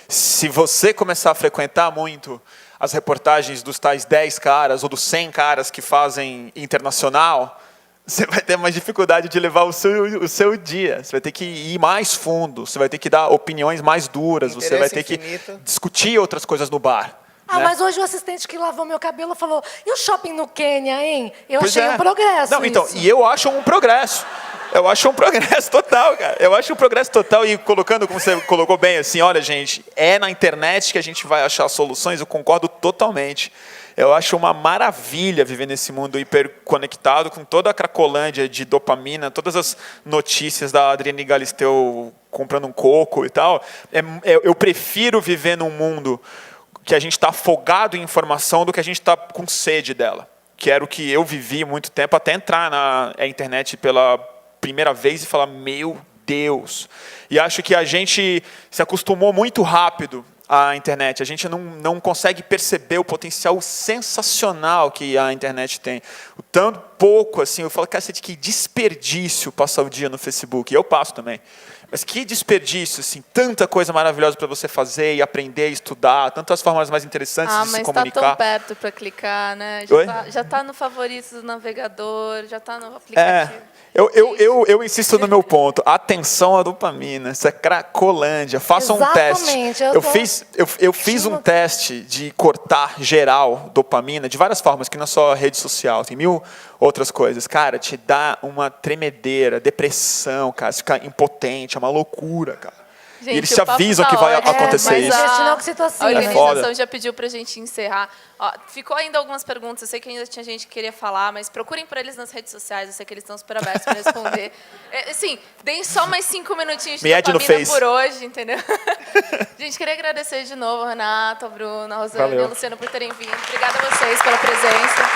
Se você começar a frequentar muito as reportagens dos tais 10 caras ou dos 100 caras que fazem internacional, você vai ter mais dificuldade de levar o seu dia. Você vai ter que ir mais fundo, você vai ter que dar opiniões mais duras, você vai ter que discutir outras coisas no bar. Né? Mas hoje o assistente que lavou meu cabelo falou, e o shopping no Quênia, hein? Eu Pois achei é. um progresso. Não, então, isso. e eu acho um progresso. Eu acho um progresso total, cara. Eu acho um progresso total. E colocando, como você colocou bem, assim, olha, gente, é na internet que a gente vai achar soluções, eu concordo totalmente. Eu acho uma maravilha viver nesse mundo hiperconectado, com toda a cracolândia de dopamina, todas as notícias da Adriane Galisteu comprando um coco e tal. Eu prefiro viver num mundo que a gente está afogado em informação do que a gente está com sede dela. Que era o que eu vivi muito tempo, até entrar na internet pela primeira vez e falar, meu Deus. E acho que a gente se acostumou muito rápido à internet. A gente não consegue perceber o potencial sensacional que a internet tem. O tanto pouco, assim, eu falo, cacete, que desperdício passar o dia no Facebook. E eu passo também. Mas que desperdício, assim, tanta coisa maravilhosa para você fazer e aprender, estudar, tantas formas mais interessantes de se comunicar. Mas está tão perto para clicar, né? Já tá no favoritos do navegador, já está no aplicativo. Eu insisto no meu ponto. Atenção à dopamina. Isso é cracolândia. Façam um teste. Eu fiz um teste de cortar geral dopamina de várias formas, que não é só rede social, tem 1000 outras coisas. Cara, te dá uma tremedeira, depressão, cara, você fica impotente, é uma loucura, cara. Gente, e eles te avisam que vai acontecer isso. A organização já pediu para a gente encerrar. Ó, ficou ainda algumas perguntas, eu sei que ainda tinha gente que queria falar, mas procurem por eles nas redes sociais, eu sei que eles estão super abertos para responder. Assim, deem só mais 5 minutinhos de dopamina por hoje, entendeu? Gente, queria agradecer de novo, Renato, Bruno, a Rosane e a Luciana por terem vindo. Obrigada a vocês pela presença.